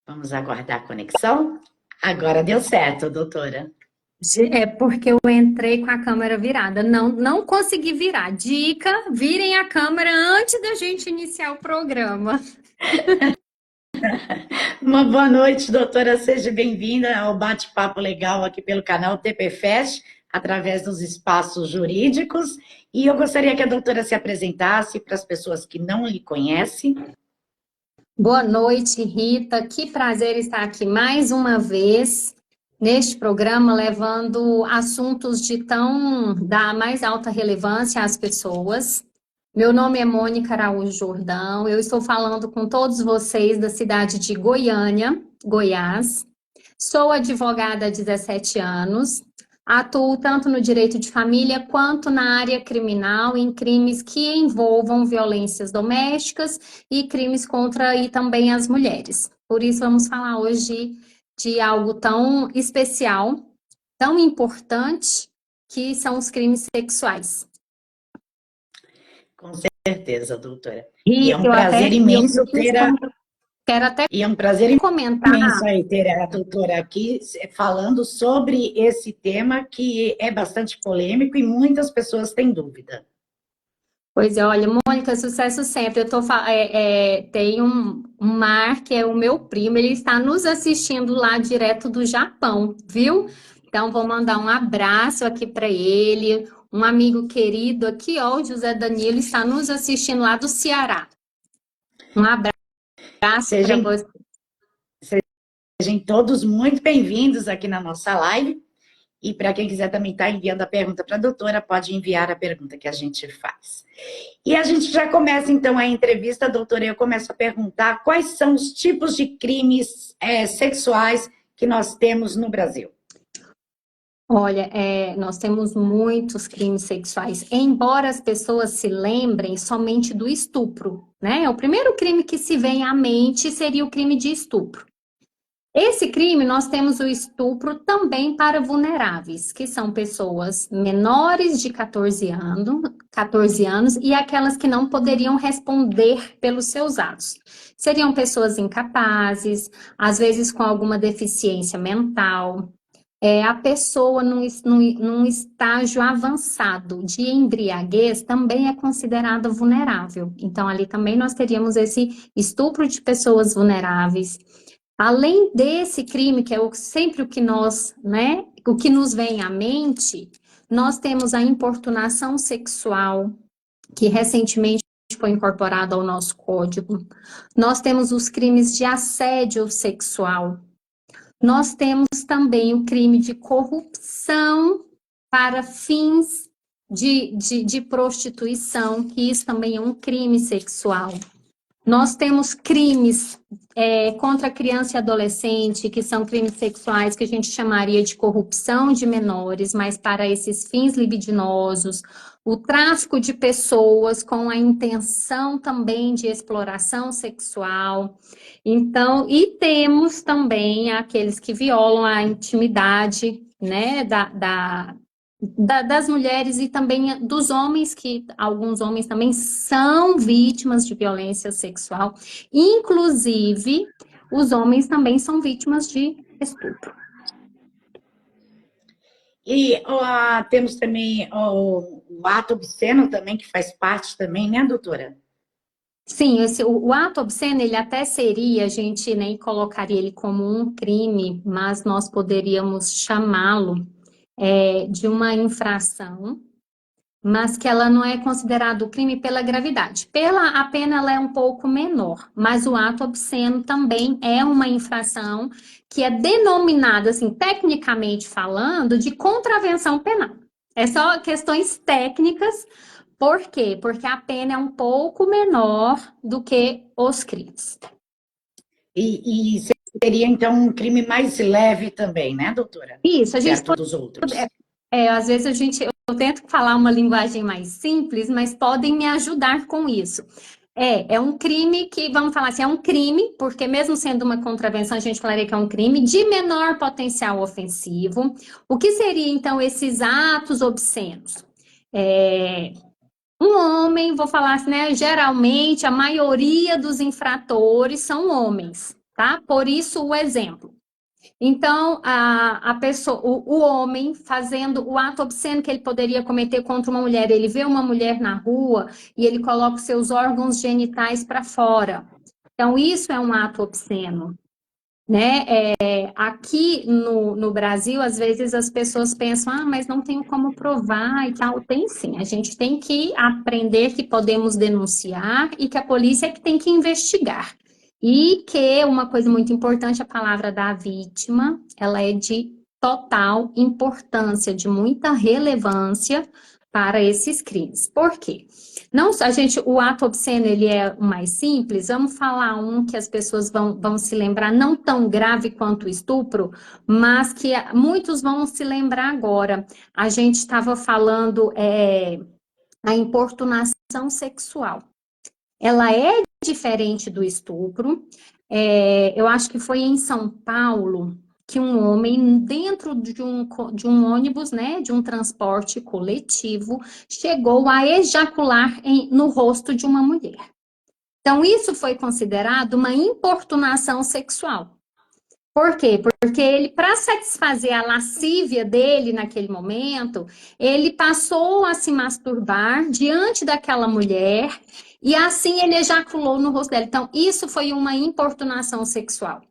Vamos aguardar a conexão? Agora deu certo, doutora. É porque eu entrei com a câmera virada. Não consegui virar. Dica: virem a câmera antes da gente iniciar o programa. Uma boa noite, doutora. Seja bem-vinda ao bate-papo legal aqui pelo canal TPFest, através dos espaços jurídicos. E eu gostaria que a doutora se apresentasse para as pessoas que não lhe conhecem. Boa noite, Rita. Que prazer estar aqui mais uma vez neste programa, levando assuntos da mais alta relevância às pessoas. Meu nome é Mônica Araújo Jordão. Eu estou falando com todos vocês da cidade de Goiânia, Goiás. Sou advogada há 17 anos. Atuo tanto no direito de família quanto na área criminal, em crimes que envolvam violências domésticas e crimes contra e também as mulheres. Por isso, vamos falar hoje de algo tão especial, tão importante, que são os crimes sexuais. Com certeza, doutora. E é E um eu prazer até imenso ter a... quero até E é um prazer comentar. imenso aí ter a doutora aqui falando sobre esse tema que é bastante polêmico e muitas pessoas têm dúvida. Pois é, olha, Mônica, sucesso sempre. Tem um Mar, que é o meu primo, ele está nos assistindo lá direto do Japão, viu? Então, vou mandar um abraço aqui para ele, um amigo querido aqui, ó, o José Danilo, está nos assistindo lá do Ceará. Um abraço para Sejam, você. sejam todos muito bem-vindos aqui na nossa live. E para quem quiser também estar enviando a pergunta para a doutora, pode enviar a pergunta que a gente faz. E a gente já começa, então, a entrevista, doutora, e eu começo a perguntar quais são os tipos de crimes sexuais que nós temos no Brasil. Olha, nós temos muitos crimes sexuais, embora as pessoas se lembrem somente do estupro, né? O primeiro crime que se vem à mente seria o crime de estupro. Esse crime, nós temos o estupro também para vulneráveis, que são pessoas menores de 14 anos e aquelas que não poderiam responder pelos seus atos. Seriam pessoas incapazes, às vezes com alguma deficiência mental. A pessoa num estágio avançado de embriaguez também é considerada vulnerável. Então, ali também nós teríamos esse estupro de pessoas vulneráveis. Além desse crime, que é sempre o que nós, né, o que nos vem à mente, nós temos a importunação sexual, que recentemente foi incorporada ao nosso código. Nós temos os crimes de assédio sexual. Nós temos também o crime de corrupção para fins de prostituição, que isso também é um crime sexual. Nós temos crimes contra a criança e adolescente, que são crimes sexuais que a gente chamaria de corrupção de menores, mas para esses fins libidinosos, o tráfico de pessoas com a intenção também de exploração sexual. Então, e temos também aqueles que violam a intimidade, né, das mulheres e também dos homens, que alguns homens também são vítimas de violência sexual. Inclusive, os homens também são vítimas de estupro. E temos também o ato obsceno também, que faz parte também, né, doutora? Sim, o ato obsceno, ele até seria, a gente nem colocaria ele como um crime, mas nós poderíamos chamá-lo de uma infração, mas que ela não é considerado crime pela gravidade. A pena ela é um pouco menor, mas o ato obsceno também é uma infração que é denominada, assim, tecnicamente falando, de contravenção penal. É só questões técnicas. Por quê? Porque a pena é um pouco menor do que os crimes. E seria, então, um crime mais leve também, né, doutora? Isso, a gente Perto dos outros. às vezes eu tento falar uma linguagem mais simples, mas podem me ajudar com isso. É um crime que, vamos falar assim, é um crime, porque mesmo sendo uma contravenção, a gente falaria que é um crime de menor potencial ofensivo. O que seria, então, esses atos obscenos? Um homem, vou falar assim, né? Geralmente, a maioria dos infratores são homens. tá? Por isso o exemplo. Então, a pessoa, o homem fazendo o ato obsceno que ele poderia cometer contra uma mulher, ele vê uma mulher na rua e ele coloca os seus órgãos genitais para fora. Então, isso é um ato obsceno, né? Aqui no Brasil, às vezes as pessoas pensam, mas não tenho como provar e tal. Tem sim, a gente tem que aprender que podemos denunciar e que a polícia é que tem que investigar. E que uma coisa muito importante, a palavra da vítima, ela é de total importância, de muita relevância para esses crimes. Por quê? Não, o ato obsceno, ele é o mais simples. Vamos falar um que as pessoas vão se lembrar, não tão grave quanto o estupro, mas que muitos vão se lembrar agora. A gente estava falando a importunação sexual. Ela é diferente do estupro. Eu acho que foi em São Paulo que um homem, dentro de um ônibus, né, de um transporte coletivo, chegou a ejacular no rosto de uma mulher. Então, isso foi considerado uma importunação sexual. Por quê? Porque ele, para satisfazer a lascívia dele naquele momento, ele passou a se masturbar diante daquela mulher e assim ele ejaculou no rosto dela. Então, isso foi uma importunação sexual.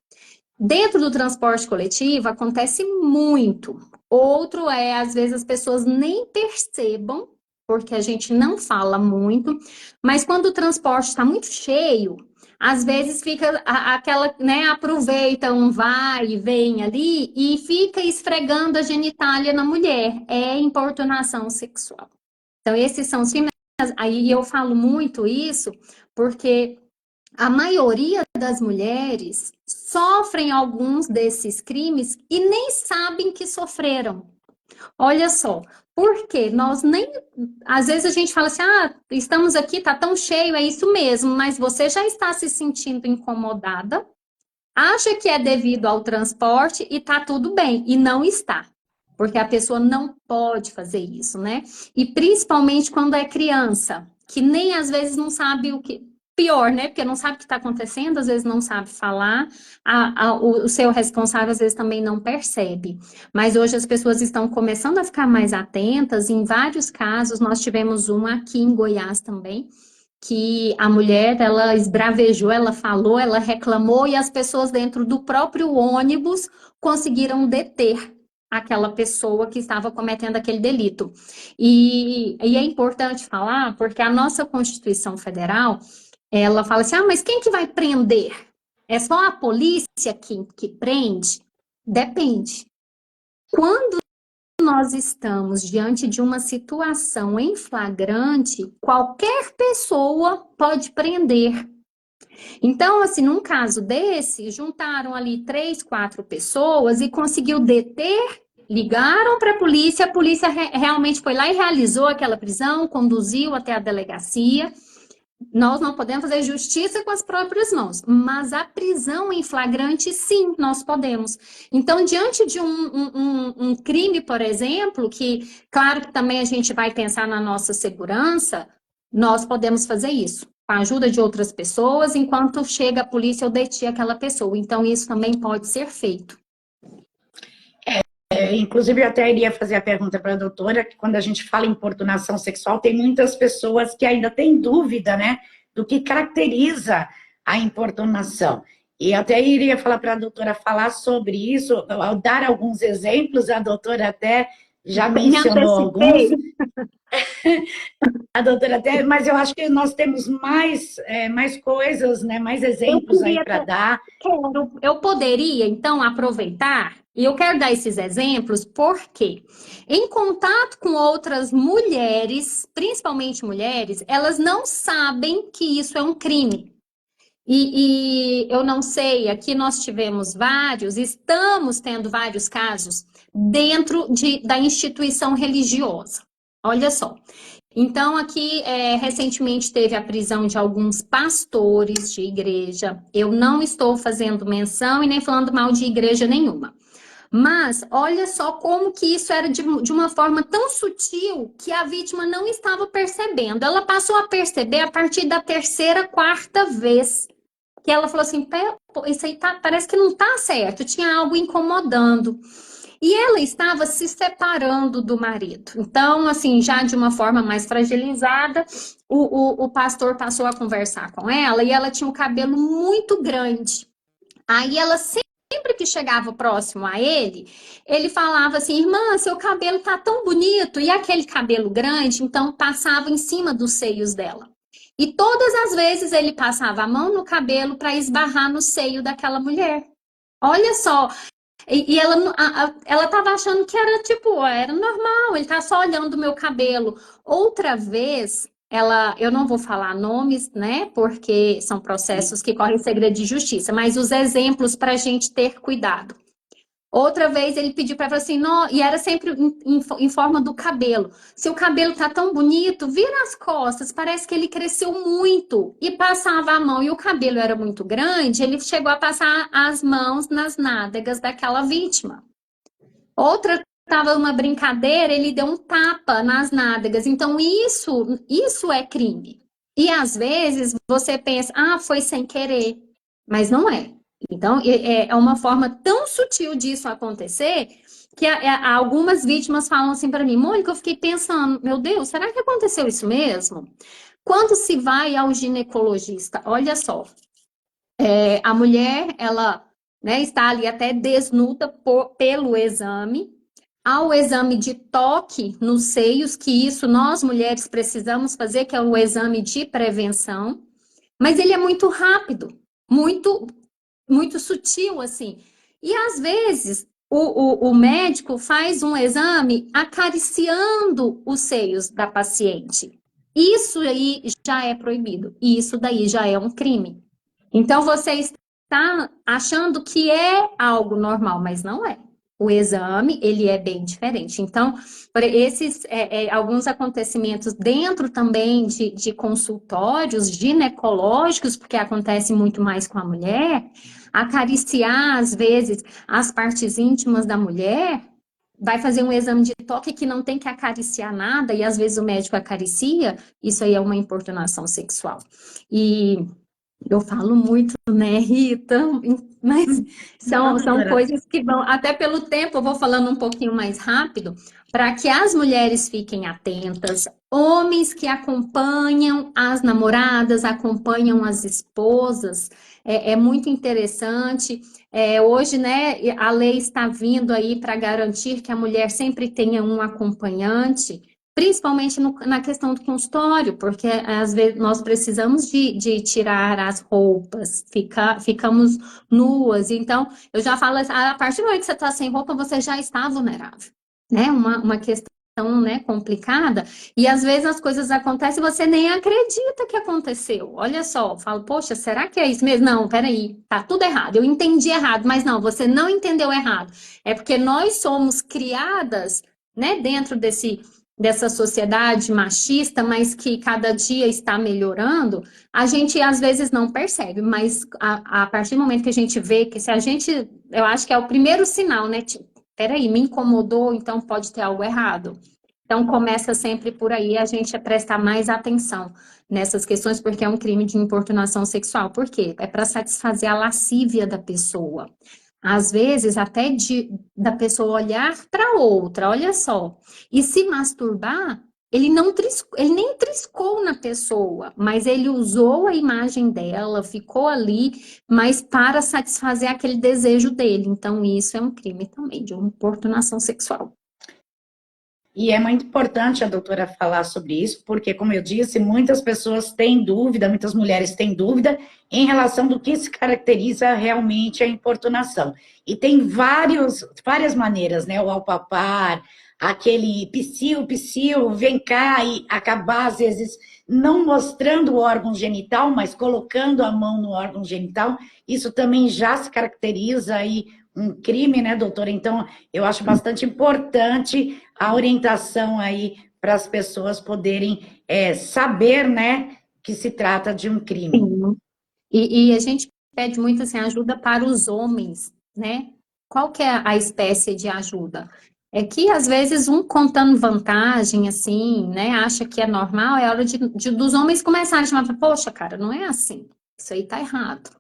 Dentro do transporte coletivo acontece muito. Outro às vezes as pessoas nem percebam, porque a gente não fala muito, mas quando o transporte está muito cheio, às vezes fica aquela, né, aproveita um vai e vem ali e fica esfregando a genitália na mulher. É importunação sexual. Então, esses são os crimes. Aí eu falo muito isso porque a maioria das mulheres sofrem alguns desses crimes e nem sabem que sofreram. Olha só, porque nós nem. Às vezes a gente fala assim, estamos aqui, tá tão cheio, é isso mesmo, mas você já está se sentindo incomodada, acha que é devido ao transporte e tá tudo bem, e não está. Porque a pessoa não pode fazer isso, né? E principalmente quando é criança, que nem às vezes não sabe o que. Pior, né? Porque não sabe o que está acontecendo, às vezes não sabe falar, o seu responsável às vezes também não percebe. Mas hoje as pessoas estão começando a ficar mais atentas, em vários casos, nós tivemos um aqui em Goiás também, que a mulher, ela esbravejou, ela falou, ela reclamou, e as pessoas dentro do próprio ônibus conseguiram deter aquela pessoa que estava cometendo aquele delito. E é importante falar, porque a nossa Constituição Federal, ela fala assim, mas quem que vai prender? É só a polícia que prende? Depende. Quando nós estamos diante de uma situação em flagrante, qualquer pessoa pode prender. Então, assim, num caso desse, juntaram ali 3, 4 pessoas e conseguiu deter, ligaram para a polícia realmente foi lá e realizou aquela prisão, conduziu até a delegacia. Nós não podemos fazer justiça com as próprias mãos, mas a prisão em flagrante, sim, nós podemos. Então, diante de um crime, por exemplo, que, claro que também a gente vai pensar na nossa segurança, nós podemos fazer isso, com a ajuda de outras pessoas, enquanto chega a polícia ou deti aquela pessoa. Então, isso também pode ser feito. Inclusive, eu até iria fazer a pergunta para a doutora, que quando a gente fala em importunação sexual, tem muitas pessoas que ainda têm dúvida, né, do que caracteriza a importunação. E até iria falar para a doutora falar sobre isso, ao dar alguns exemplos, a doutora até já mencionou alguns. A doutora até, mas eu acho que nós temos mais coisas, né, mais exemplos aí para dar. Eu poderia, então, aproveitar, e eu quero dar esses exemplos porque, em contato com outras mulheres, principalmente mulheres, elas não sabem que isso é um crime. E eu não sei, aqui nós tivemos vários, estamos tendo vários casos dentro da instituição religiosa. Olha só. Então, aqui, recentemente teve a prisão de alguns pastores de igreja. Eu não estou fazendo menção e nem falando mal de igreja nenhuma. Mas, olha só como que isso era de uma forma tão sutil que a vítima não estava percebendo. Ela passou a perceber a partir da terceira, quarta vez. que ela falou assim, "Pô, isso aí parece que não tá certo, tinha algo incomodando. E ela estava se separando do marido. Então, assim, já de uma forma mais fragilizada, o pastor passou a conversar com ela e ela tinha um cabelo muito grande. Aí ela sempre que chegava próximo a ele falava assim, irmã, seu cabelo tá tão bonito. E aquele cabelo grande, então passava em cima dos seios dela. E todas as vezes ele passava a mão no cabelo para esbarrar no seio daquela mulher. Olha só, e ela estava achando que era tipo, era normal, ele tá só olhando o meu cabelo. Outra vez, eu não vou falar nomes, né? Porque são processos que correm segredo de justiça, mas os exemplos para a gente ter cuidado. Outra vez ele pediu para ela assim, não, e era sempre em forma do cabelo. Seu cabelo tá tão bonito, vira as costas, parece que ele cresceu muito. E passava a mão, e o cabelo era muito grande, ele chegou a passar as mãos nas nádegas daquela vítima. Outra estava uma brincadeira, ele deu um tapa nas nádegas. Então, isso é crime. E às vezes você pensa, ah, foi sem querer, mas não é. Então, é uma forma tão sutil disso acontecer que algumas vítimas falam assim para mim, Mônica, eu fiquei pensando, meu Deus, será que aconteceu isso mesmo? Quando se vai ao ginecologista, olha só, a mulher, ela, né, está ali até desnuda pelo exame, ao exame de toque nos seios, que isso nós mulheres precisamos fazer, que é o exame de prevenção, mas ele é muito rápido, muito, muito sutil, assim. E às vezes o médico faz um exame acariciando os seios da paciente. Isso aí já é proibido, e isso daí já é um crime. Então você está achando que é algo normal, mas não é. O exame, ele é bem diferente. Então, por esses alguns acontecimentos dentro também de consultórios ginecológicos, porque acontece muito mais com a mulher, acariciar, às vezes, as partes íntimas da mulher, vai fazer um exame de toque que não tem que acariciar nada, e às vezes o médico acaricia, isso aí é uma importunação sexual. E eu falo muito, né, Rita? Mas Não, são doutora. coisas que vão, até pelo tempo, eu vou falando um pouquinho mais rápido, para que as mulheres fiquem atentas, homens que acompanham as namoradas, acompanham as esposas, é muito interessante. Hoje, né, a lei está vindo aí para garantir que a mulher sempre tenha um acompanhante. Principalmente na questão do consultório, porque às vezes nós precisamos de tirar as roupas, ficamos nuas. Então, eu já falo, a partir do momento que você está sem roupa, você já está vulnerável, né? Uma questão, né, complicada, e às vezes as coisas acontecem e você nem acredita que aconteceu. Olha só, eu falo, poxa, será que é isso mesmo? Não, peraí, tá tudo errado, eu entendi errado, mas não, você não entendeu errado. É porque nós somos criadas, né, dentro dessa sociedade machista, mas que cada dia está melhorando, a gente às vezes não percebe, mas a partir do momento que a gente vê que se a gente, eu acho que é o primeiro sinal, né? Tipo, peraí, me incomodou, então pode ter algo errado. Então começa sempre por aí a gente a prestar mais atenção nessas questões, porque é um crime de importunação sexual. Por quê? É para satisfazer a lascívia da pessoa. Às vezes, até da pessoa olhar para outra, olha só, e se masturbar, ele nem triscou na pessoa, mas ele usou a imagem dela, ficou ali, mas para satisfazer aquele desejo dele. Então, isso é um crime também, de importunação sexual. E é muito importante a doutora falar sobre isso, porque, como eu disse, muitas pessoas têm dúvida, muitas mulheres têm dúvida em relação do que se caracteriza realmente a importunação. E tem várias maneiras, né? O alpapar, aquele psiu, vem cá, e acabar, às vezes, não mostrando o órgão genital, mas colocando a mão no órgão genital, isso também já se caracteriza aí um crime, né, doutora? Então, eu acho bastante importante a orientação aí para as pessoas poderem saber, né, que se trata de um crime. Sim. E a gente pede muito assim, ajuda para os homens, né? Qual que é a espécie de ajuda? É que às vezes um contando vantagem, assim, né? Acha que é normal, é hora dos homens começarem a chamar, poxa, cara, não é assim. Isso aí tá errado.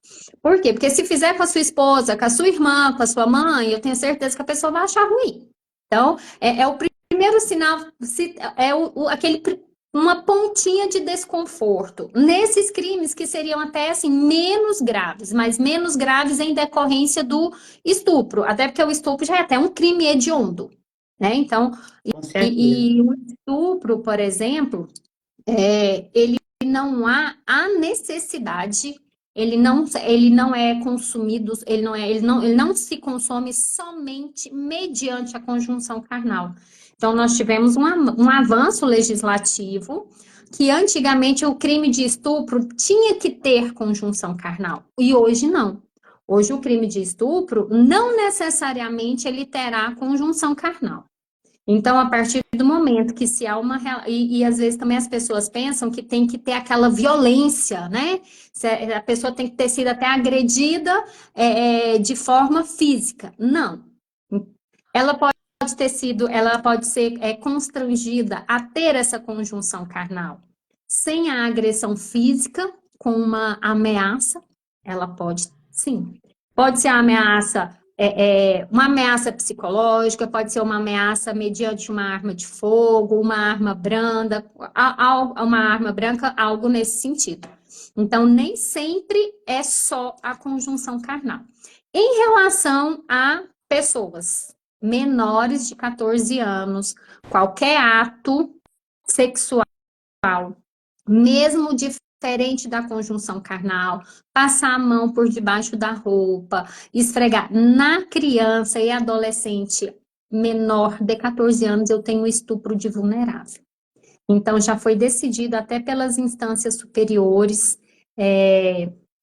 Por quê? Porque se fizer com a sua esposa, com a sua irmã, com a sua mãe, eu tenho certeza que a pessoa vai achar ruim. Então, é o primeiro sinal, é uma pontinha de desconforto. Nesses crimes que seriam até assim, menos graves, mas menos graves em decorrência do estupro. Até porque o estupro já é até um crime hediondo, né? Então, Com certeza. e o estupro, por exemplo, ele não há a necessidade, ele não é consumido, ele não se consome somente mediante a conjunção carnal. Então, nós tivemos um avanço legislativo que antigamente o crime de estupro tinha que ter conjunção carnal, e hoje não. Hoje o crime de estupro não necessariamente ele terá conjunção carnal. Então, a partir do momento que se há uma... E às vezes também as pessoas pensam que tem que ter aquela violência, né? A pessoa tem que ter sido até agredida de forma física. Não. Ela pode ter sido, ela pode ser constrangida a ter essa conjunção carnal sem a agressão física, com uma ameaça, ela pode, sim. Pode ser a ameaça uma ameaça psicológica, pode ser uma ameaça mediante uma arma de fogo, uma arma branda, uma arma branca, algo nesse sentido. Então, nem sempre é só a conjunção carnal. Em relação a pessoas menores de 14 anos, qualquer ato sexual, mesmo diferente da conjunção carnal, passar a mão por debaixo da roupa, esfregar na criança e adolescente menor de 14 anos, eu tenho estupro de vulnerável. Então, já foi decidido até pelas instâncias superiores,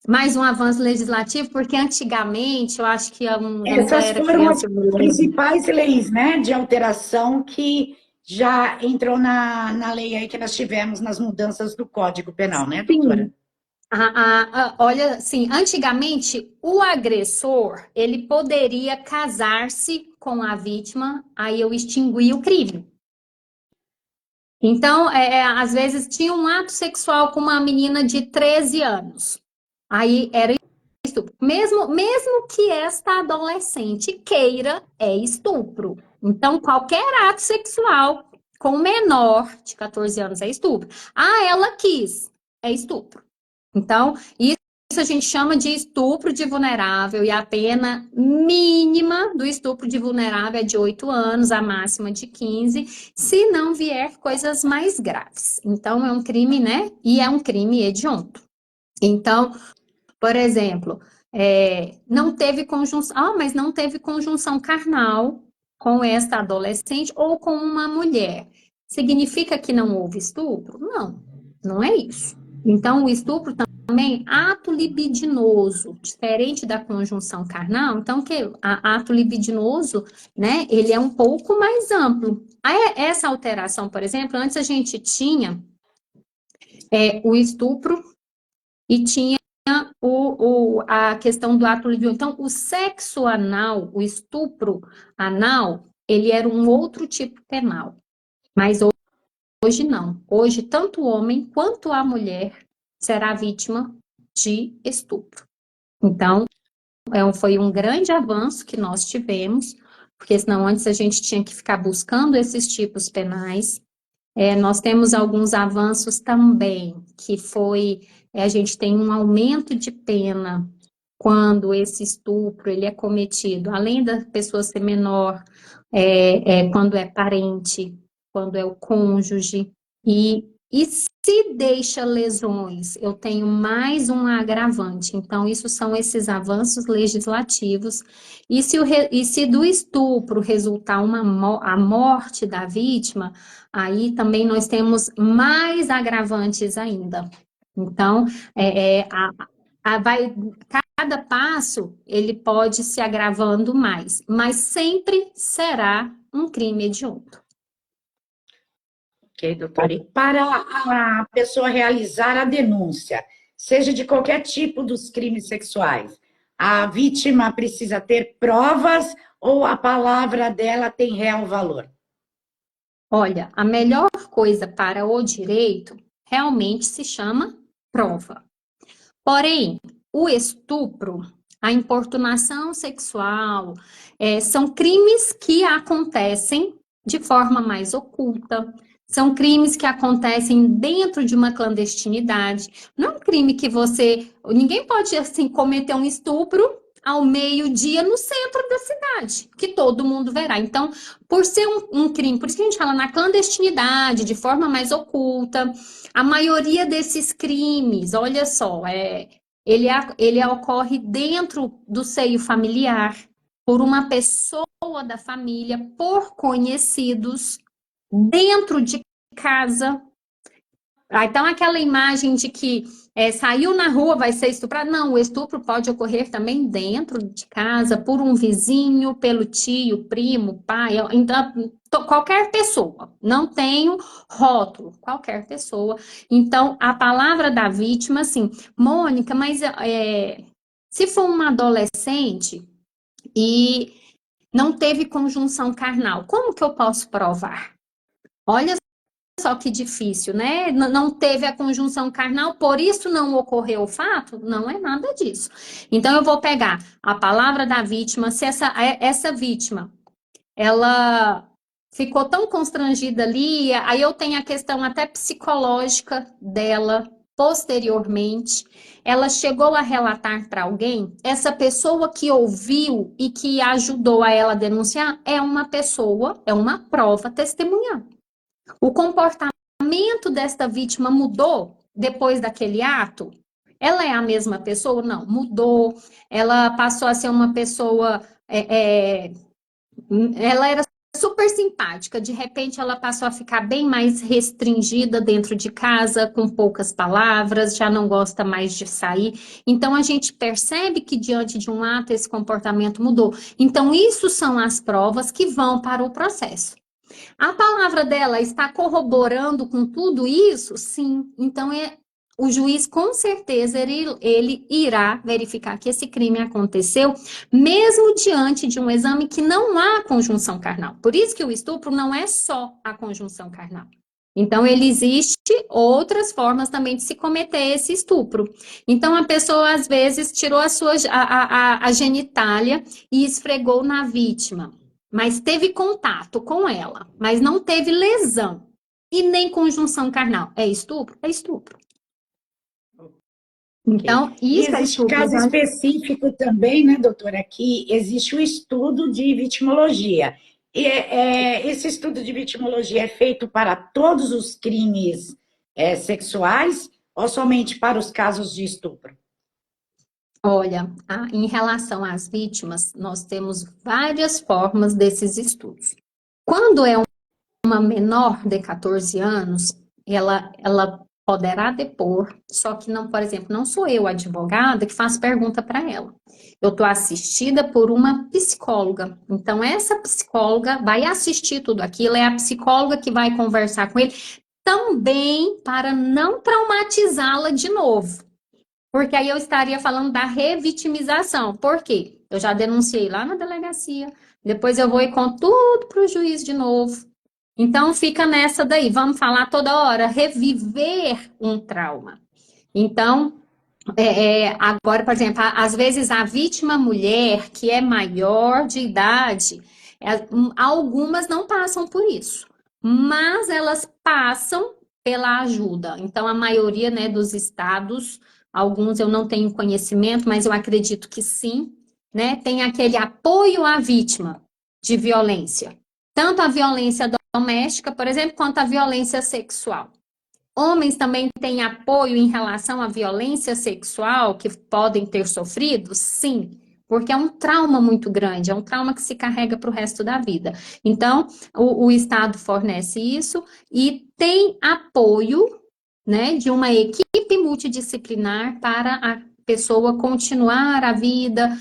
mais um avanço legislativo, porque antigamente, eu acho que quando eu Essas era foram as criança, eu me lembro. principais leis, né, de alteração que já entrou na lei aí que nós tivemos nas mudanças do Código Penal, né, doutora? Sim. Olha, assim, antigamente o agressor ele poderia casar-se com a vítima, aí eu extinguia o crime. Então, às vezes tinha um ato sexual com uma menina de 13 anos, aí era estupro. Mesmo que esta adolescente queira, é estupro. Então, qualquer ato sexual com menor de 14 anos é estupro. Ah, ela quis, é estupro. Então, isso a gente chama de estupro de vulnerável e a pena mínima do estupro de vulnerável é de 8 anos, a máxima de 15, se não vier coisas mais graves. Então, é um crime, né? E é um crime hediondo. Então, por exemplo, não teve conjunção, mas não teve conjunção carnal com esta adolescente ou com uma mulher. Significa que não houve estupro? Não, não é isso. Então, o estupro também, ato libidinoso, diferente da conjunção carnal, então, ato libidinoso, né, ele é um pouco mais amplo. Essa alteração, por exemplo, antes a gente tinha o estupro e tinha a questão do ato livre. Então, o sexo anal, o estupro anal, ele era um outro tipo penal. Mas hoje não. Hoje, tanto o homem quanto a mulher será vítima de estupro. Então, foi um grande avanço que nós tivemos, porque senão antes a gente tinha que ficar buscando esses tipos penais. Nós temos alguns avanços também, que a gente tem um aumento de pena quando esse estupro ele é cometido, além da pessoa ser menor, quando é parente, quando é o cônjuge, e se deixa lesões, eu tenho mais um agravante. Então, isso são esses avanços legislativos. E se do estupro resultar a morte da vítima, aí também nós temos mais agravantes ainda. Então, cada passo ele pode se agravando mais, mas sempre será um crime hediondo. Ok, doutora. E para a pessoa realizar a denúncia, seja de qualquer tipo dos crimes sexuais, a vítima precisa ter provas ou a palavra dela tem real valor? Olha, a melhor coisa para o direito realmente se chama prova. Porém, o estupro, a importunação sexual, são crimes que acontecem de forma mais oculta, são crimes que acontecem dentro de uma clandestinidade. Não é um crime que ninguém pode, assim, cometer um estupro ao meio-dia no centro da cidade, que todo mundo verá. Então, por ser um crime, por isso que a gente fala na clandestinidade, de forma mais oculta, a maioria desses crimes, olha só, ele ocorre dentro do seio familiar, por uma pessoa da família, por conhecidos, dentro de casa. Então, aquela imagem de que saiu na rua, vai ser estuprado. Não, o estupro pode ocorrer também dentro de casa, por um vizinho, pelo tio, primo, pai. Então, qualquer pessoa. Não tenho rótulo, qualquer pessoa. Então, a palavra da vítima, assim, Mônica, mas se for uma adolescente e não teve conjunção carnal, como que eu posso provar? Olha só que difícil, né? Não teve a conjunção carnal, por isso não ocorreu o fato? Não é nada disso. Então, eu vou pegar a palavra da vítima, se essa vítima, ela ficou tão constrangida ali, aí eu tenho a questão até psicológica dela, posteriormente, ela chegou a relatar para alguém, essa pessoa que ouviu e que ajudou a ela a denunciar, é uma pessoa, é uma prova testemunhal. O comportamento desta vítima mudou depois daquele ato? Ela é a mesma pessoa? Não, mudou. Ela passou a ser uma pessoa. Ela era super simpática, de repente ela passou a ficar bem mais restringida dentro de casa, com poucas palavras, já não gosta mais de sair. Então a gente percebe que diante de um ato esse comportamento mudou. Então, isso são as provas que vão para o processo. A palavra dela está corroborando com tudo isso? Sim. Então, o juiz, com certeza, ele irá verificar que esse crime aconteceu, mesmo diante de um exame que não há conjunção carnal. Por isso que o estupro não é só a conjunção carnal. Então, ele existe outras formas também de se cometer esse estupro. Então, a pessoa, às vezes, tirou a genitália e esfregou na vítima, mas teve contato com ela, mas não teve lesão e nem conjunção carnal. É estupro? É estupro. Então, E isso é existe estupro. caso específico também, né, doutora, que existe o estudo de vitimologia. E esse estudo de vitimologia é feito para todos os crimes sexuais ou somente para os casos de estupro? Olha, em relação às vítimas, nós temos várias formas desses estudos. Quando é uma menor de 14 anos, ela poderá depor, só que não, por exemplo, não sou eu, advogada, que faço pergunta para ela. Eu estou assistida por uma psicóloga. Então, essa psicóloga vai assistir tudo aquilo, é a psicóloga que vai conversar com ele, também para não traumatizá-la de novo. Porque aí eu estaria falando da revitimização. Por quê? Eu já denunciei lá na delegacia, depois eu vou e conto tudo para o juiz de novo. Então, fica nessa daí, vamos falar toda hora, reviver um trauma. Então, agora, por exemplo, às vezes a vítima mulher que é maior de idade, algumas não passam por isso, mas elas passam pela ajuda. Então, a maioria, né, dos estados, alguns eu não tenho conhecimento, mas eu acredito que sim, né, tem aquele apoio à vítima de violência. Tanto a violência doméstica, por exemplo, quanto a violência sexual. Homens também têm apoio em relação à violência sexual que podem ter sofrido? Sim, porque é um trauma muito grande, é um trauma que se carrega para o resto da vida. Então, o Estado fornece isso e tem apoio, né, de uma equipe multidisciplinar para a pessoa continuar a vida,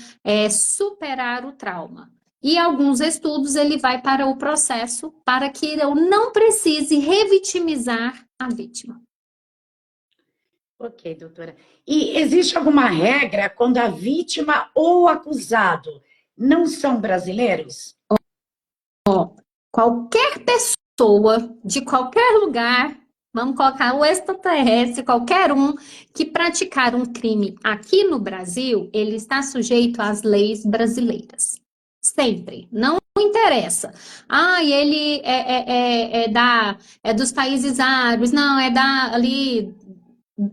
superar o trauma. E alguns estudos ele vai para o processo para que eu não precise revitimizar a vítima. Ok, doutora. E existe alguma regra quando a vítima ou o acusado não são brasileiros? Qualquer pessoa de qualquer lugar Vamos colocar o extraterrestre, qualquer um que praticar um crime aqui no Brasil, ele está sujeito às leis brasileiras. Sempre. Não interessa. Ah, ele é dos países árabes, não, é da ali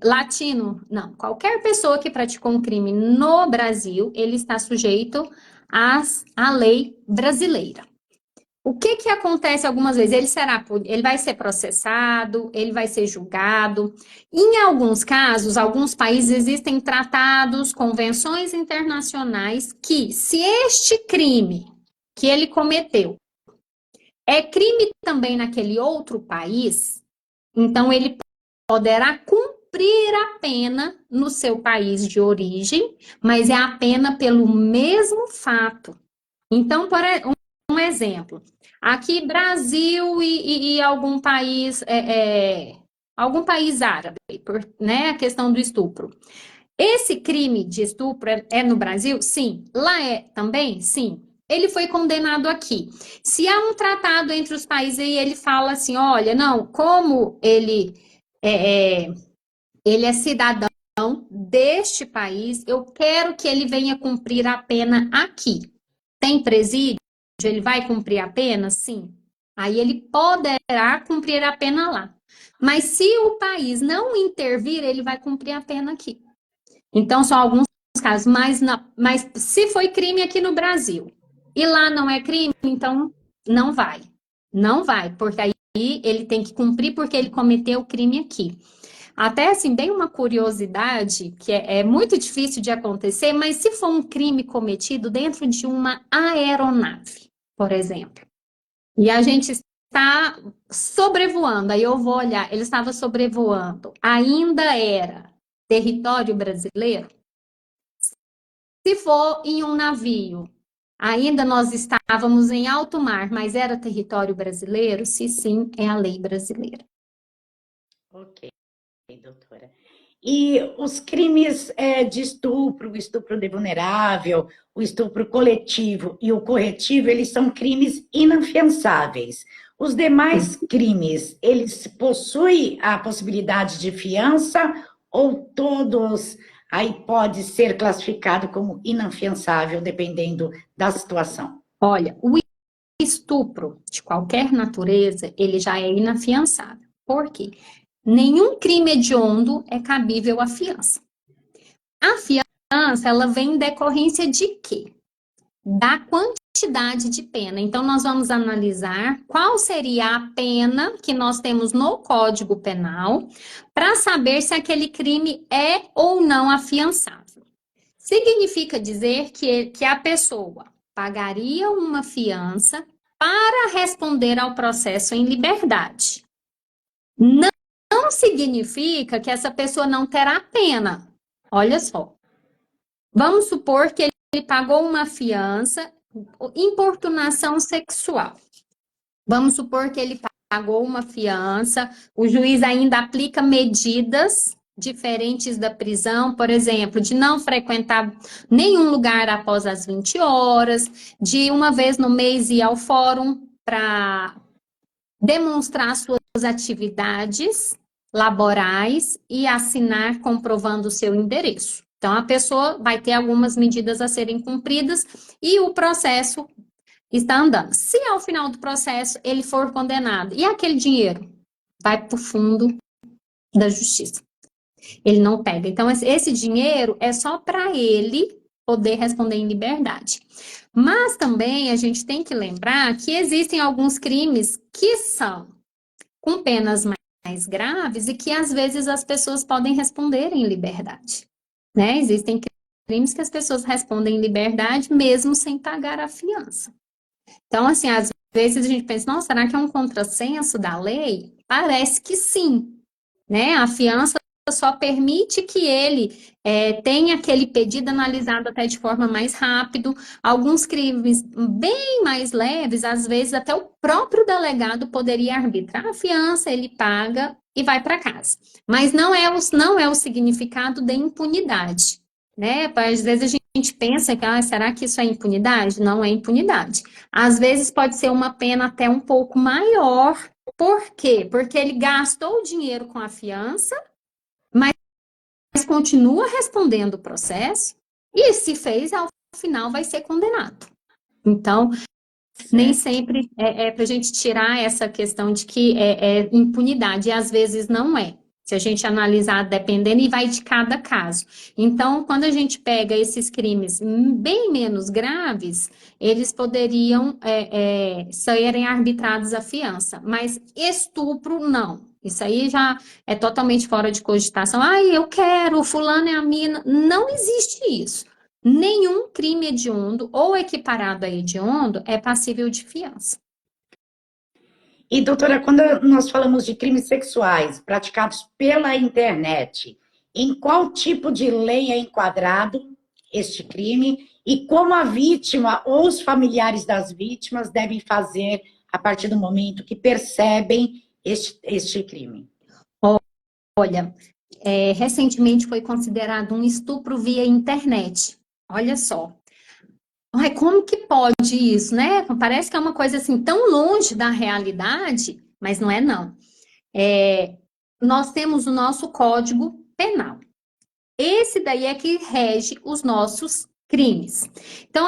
latino. Não. Qualquer pessoa que praticou um crime no Brasil, ele está sujeito à lei brasileira. O que que acontece algumas vezes? Ele vai ser processado, ele vai ser julgado. Em alguns casos, alguns países existem tratados, convenções internacionais que, se este crime que ele cometeu é crime também naquele outro país, então ele poderá cumprir a pena no seu país de origem, mas é a pena pelo mesmo fato. Então, um exemplo, aqui Brasil e algum país árabe, né, a questão do estupro. Esse crime de estupro é no Brasil? Sim. Lá é também? Sim. Ele foi condenado aqui. Se há um tratado entre os países e ele fala assim, olha, não, como ele é cidadão deste país, eu quero que ele venha cumprir a pena aqui. Tem presídio? Ele vai cumprir a pena? Sim. Aí ele poderá cumprir a pena lá. Mas se o país não intervir, ele vai cumprir a pena aqui. Então, são alguns casos, mas se foi crime aqui no Brasil e lá não é crime, então não vai. Não vai, porque aí ele tem que cumprir porque ele cometeu o crime aqui. Até assim, bem uma curiosidade, que é muito difícil de acontecer, mas se for um crime cometido dentro de uma aeronave, por exemplo, e a gente está sobrevoando, aí eu vou olhar, ele estava sobrevoando, ainda era território brasileiro? Se for em um navio, ainda nós estávamos em alto mar, mas era território brasileiro? Se sim, é a lei brasileira. Ok, doutora. E os crimes de estupro, o estupro de vulnerável, o estupro coletivo e o corretivo, eles são crimes inafiançáveis. Os demais crimes, eles possuem a possibilidade de fiança ou todos aí pode ser classificado como inafiançável, dependendo da situação? Olha, o estupro de qualquer natureza, ele já é inafiançável. Por quê? Nenhum crime hediondo é cabível à fiança. A fiança, ela vem em decorrência de quê? Da quantidade de pena. Então, nós vamos analisar qual seria a pena que nós temos no Código Penal para saber se aquele crime é ou não afiançável. Significa dizer que a pessoa pagaria uma fiança para responder ao processo em liberdade. Não significa que essa pessoa não terá pena. Olha só. Vamos supor que ele pagou uma fiança, importunação sexual. Vamos supor que ele pagou uma fiança, o juiz ainda aplica medidas diferentes da prisão, por exemplo, de não frequentar nenhum lugar após as 20 horas, de uma vez no mês ir ao fórum para demonstrar suas atividades laborais e assinar comprovando o seu endereço. Então, a pessoa vai ter algumas medidas a serem cumpridas e o processo está andando. Se ao final do processo ele for condenado e aquele dinheiro vai para o fundo da justiça, ele não pega. Então, esse dinheiro é só para ele poder responder em liberdade. Mas também a gente tem que lembrar que existem alguns crimes que são com penas mais graves e que às vezes as pessoas podem responder em liberdade, né? Existem crimes que as pessoas respondem em liberdade mesmo sem pagar a fiança. Então, assim, às vezes a gente pensa, nossa, será que é um contrassenso da lei? Parece que sim, né? A fiança só permite que ele tenha aquele pedido analisado até de forma mais rápido. Alguns crimes bem mais leves, às vezes até o próprio delegado poderia arbitrar a fiança, ele paga e vai para casa. Mas não é o significado de impunidade, né? Às vezes a gente pensa que, será que isso é impunidade? Não é impunidade. Às vezes pode ser uma pena até um pouco maior Por quê? Porque ele gastou o dinheiro com a fiança, mas continua respondendo o processo, e se fez, ao final vai ser condenado. Então, nem sempre é para a gente tirar essa questão de que é impunidade, e às vezes não é. Se a gente analisar dependendo, e vai de cada caso. Então, quando a gente pega esses crimes bem menos graves, eles poderiam serem arbitrados à fiança, mas estupro, não. Isso aí já é totalmente fora de cogitação. Eu quero, fulano é a mina. Não existe isso. Nenhum crime hediondo ou equiparado a hediondo é passível de fiança. E, doutora, quando nós falamos de crimes sexuais praticados pela internet, em qual tipo de lei é enquadrado este crime e como a vítima ou os familiares das vítimas devem fazer a partir do momento que percebem este crime? Olha, recentemente foi considerado um estupro via internet. Olha só. Como que pode isso, né? Parece que é uma coisa assim tão longe da realidade, mas não é não. Nós temos o nosso Código Penal. Esse daí é que rege os nossos crimes. Então,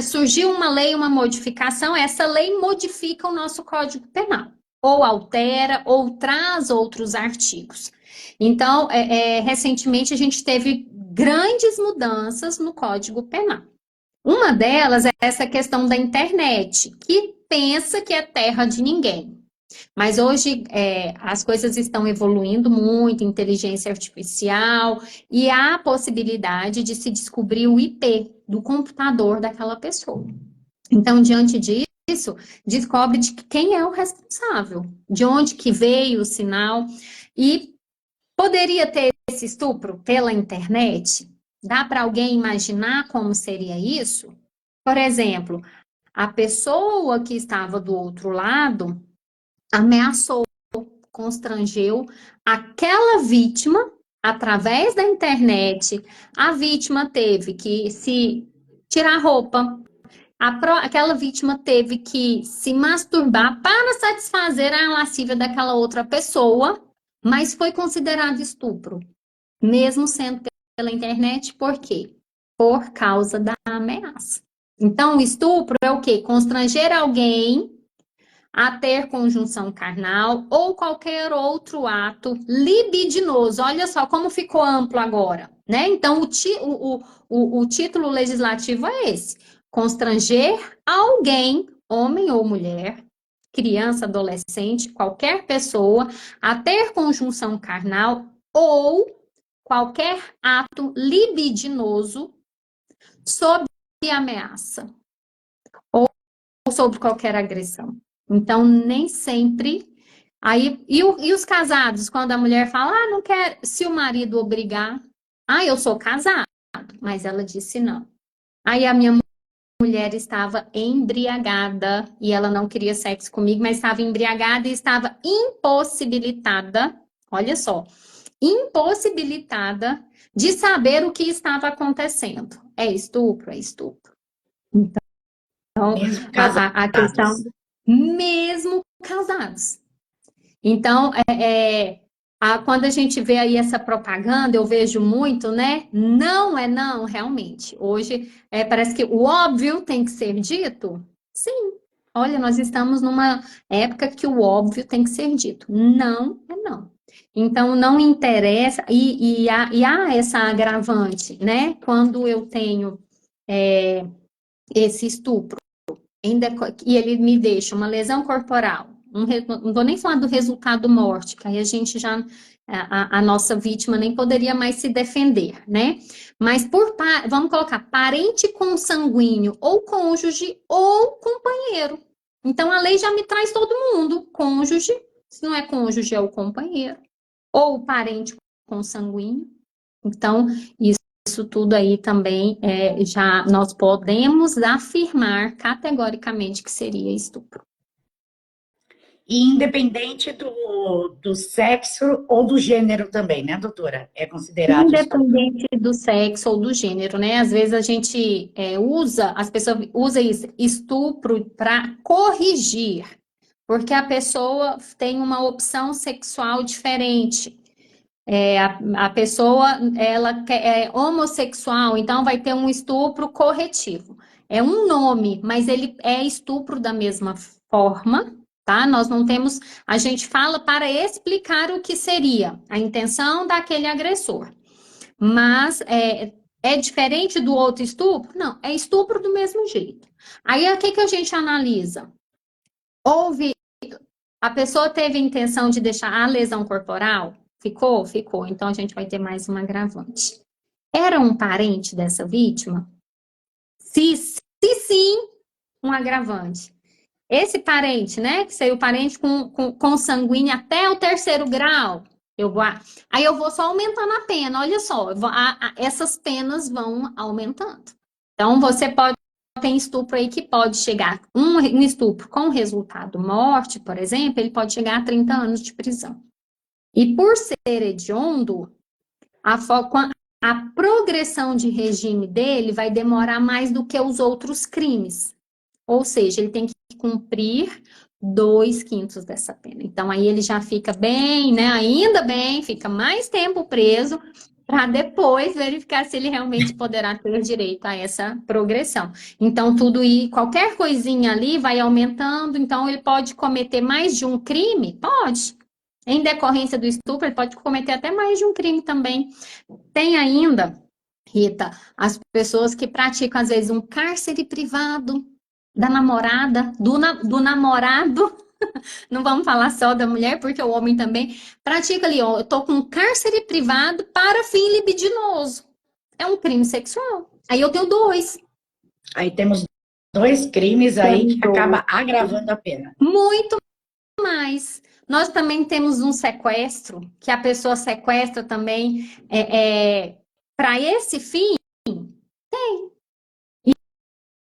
surgiu uma lei, uma modificação, essa lei modifica o nosso Código Penal, ou altera, ou traz outros artigos. Então, recentemente a gente teve grandes mudanças no Código Penal. Uma delas é essa questão da internet, que pensa que é terra de ninguém. Mas hoje as coisas estão evoluindo muito, inteligência artificial, e há a possibilidade de se descobrir o IP do computador daquela pessoa. Então, diante disso, descobre de quem é o responsável, de onde que veio o sinal, e poderia ter esse estupro pela internet? Dá para alguém imaginar como seria isso? Por exemplo, a pessoa que estava do outro lado ameaçou, constrangeu aquela vítima através da internet. A vítima teve que se tirar a roupa. Aquela vítima teve que se masturbar para satisfazer a lascívia daquela outra pessoa, mas foi considerado estupro, mesmo sendo pela internet. Por quê? Por causa da ameaça. Então, o estupro é o quê? Constranger alguém a ter conjunção carnal ou qualquer outro ato libidinoso. Olha só como ficou amplo agora, né? Então, o título legislativo é esse: constranger alguém, homem ou mulher, criança, adolescente, qualquer pessoa, a ter conjunção carnal ou qualquer ato libidinoso sob ameaça ou sobre qualquer agressão. Então, nem sempre. Aí, e os casados, quando a mulher fala, não quer, se o marido obrigar, eu sou casado, mas ela disse não. Aí a minha mulher estava embriagada e ela não queria sexo comigo, mas estava embriagada e estava impossibilitada, olha só, impossibilitada de saber o que estava acontecendo. É estupro, é estupro. Então, Mesmo a questão, mesmo casados. Então, quando a gente vê aí essa propaganda, eu vejo muito, né? Não é não, realmente. Hoje, parece que o óbvio tem que ser dito. Sim. Olha, nós estamos numa época que o óbvio tem que ser dito. Não é não. Então, não interessa, e há essa agravante, né? Quando eu tenho esse estupro, e ele me deixa uma lesão corporal, não vou nem falar do resultado morte, que aí a gente já, a nossa vítima nem poderia mais se defender, né? Mas vamos colocar parente consanguíneo, ou cônjuge, ou companheiro. Então, a lei já me traz todo mundo, cônjuge, se não é cônjuge, é o companheiro, ou parente consanguíneo. Então, isso tudo aí também já nós podemos afirmar categoricamente que seria estupro. E independente do sexo ou do gênero também, né, doutora? É considerado estupro. Independente do sexo ou do gênero, né? Às vezes a gente as pessoas usam isso, estupro para corrigir. porque a pessoa tem uma opção sexual diferente. A pessoa é homossexual, então vai ter um estupro corretivo. É um nome, mas ele é estupro da mesma forma, tá? Nós não temos. A gente fala para explicar o que seria a intenção daquele agressor. Mas é diferente do outro estupro? Não, é estupro do mesmo jeito. Aí o que que a gente analisa? Houve. A pessoa teve a intenção de deixar a lesão corporal? Ficou? Ficou. Então a gente vai ter mais um agravante. Era um parente dessa vítima? Se sim, um agravante. Esse parente, né, que seria o parente com sanguíneo até o terceiro grau, aí eu vou só aumentando a pena. Olha só, essas penas vão aumentando. Então você tem estupro aí que pode chegar, um estupro com resultado morte, por exemplo, ele pode chegar a 30 anos de prisão. E por ser hediondo, a progressão de regime dele vai demorar mais do que os outros crimes. Ou seja, ele tem que cumprir 2/5 dessa pena. Então, aí ele já fica bem, né? Ainda bem, fica mais tempo preso para depois verificar se ele realmente poderá ter direito a essa progressão. Então, tudo e qualquer coisinha ali vai aumentando. Então, ele pode cometer mais de um crime? Pode. Em decorrência do estupro, ele pode cometer até mais de um crime também. Tem ainda, Rita, as pessoas que praticam, às vezes, um cárcere privado da namorada, do namorado, não vamos falar só da mulher, porque o homem também pratica ali, ó, eu tô com um cárcere privado para fim libidinoso. É um crime sexual. Aí eu tenho 2. Aí temos 2 crimes aí que acaba agravando a pena. Muito mais. Nós também temos um sequestro, que a pessoa sequestra também para esse fim,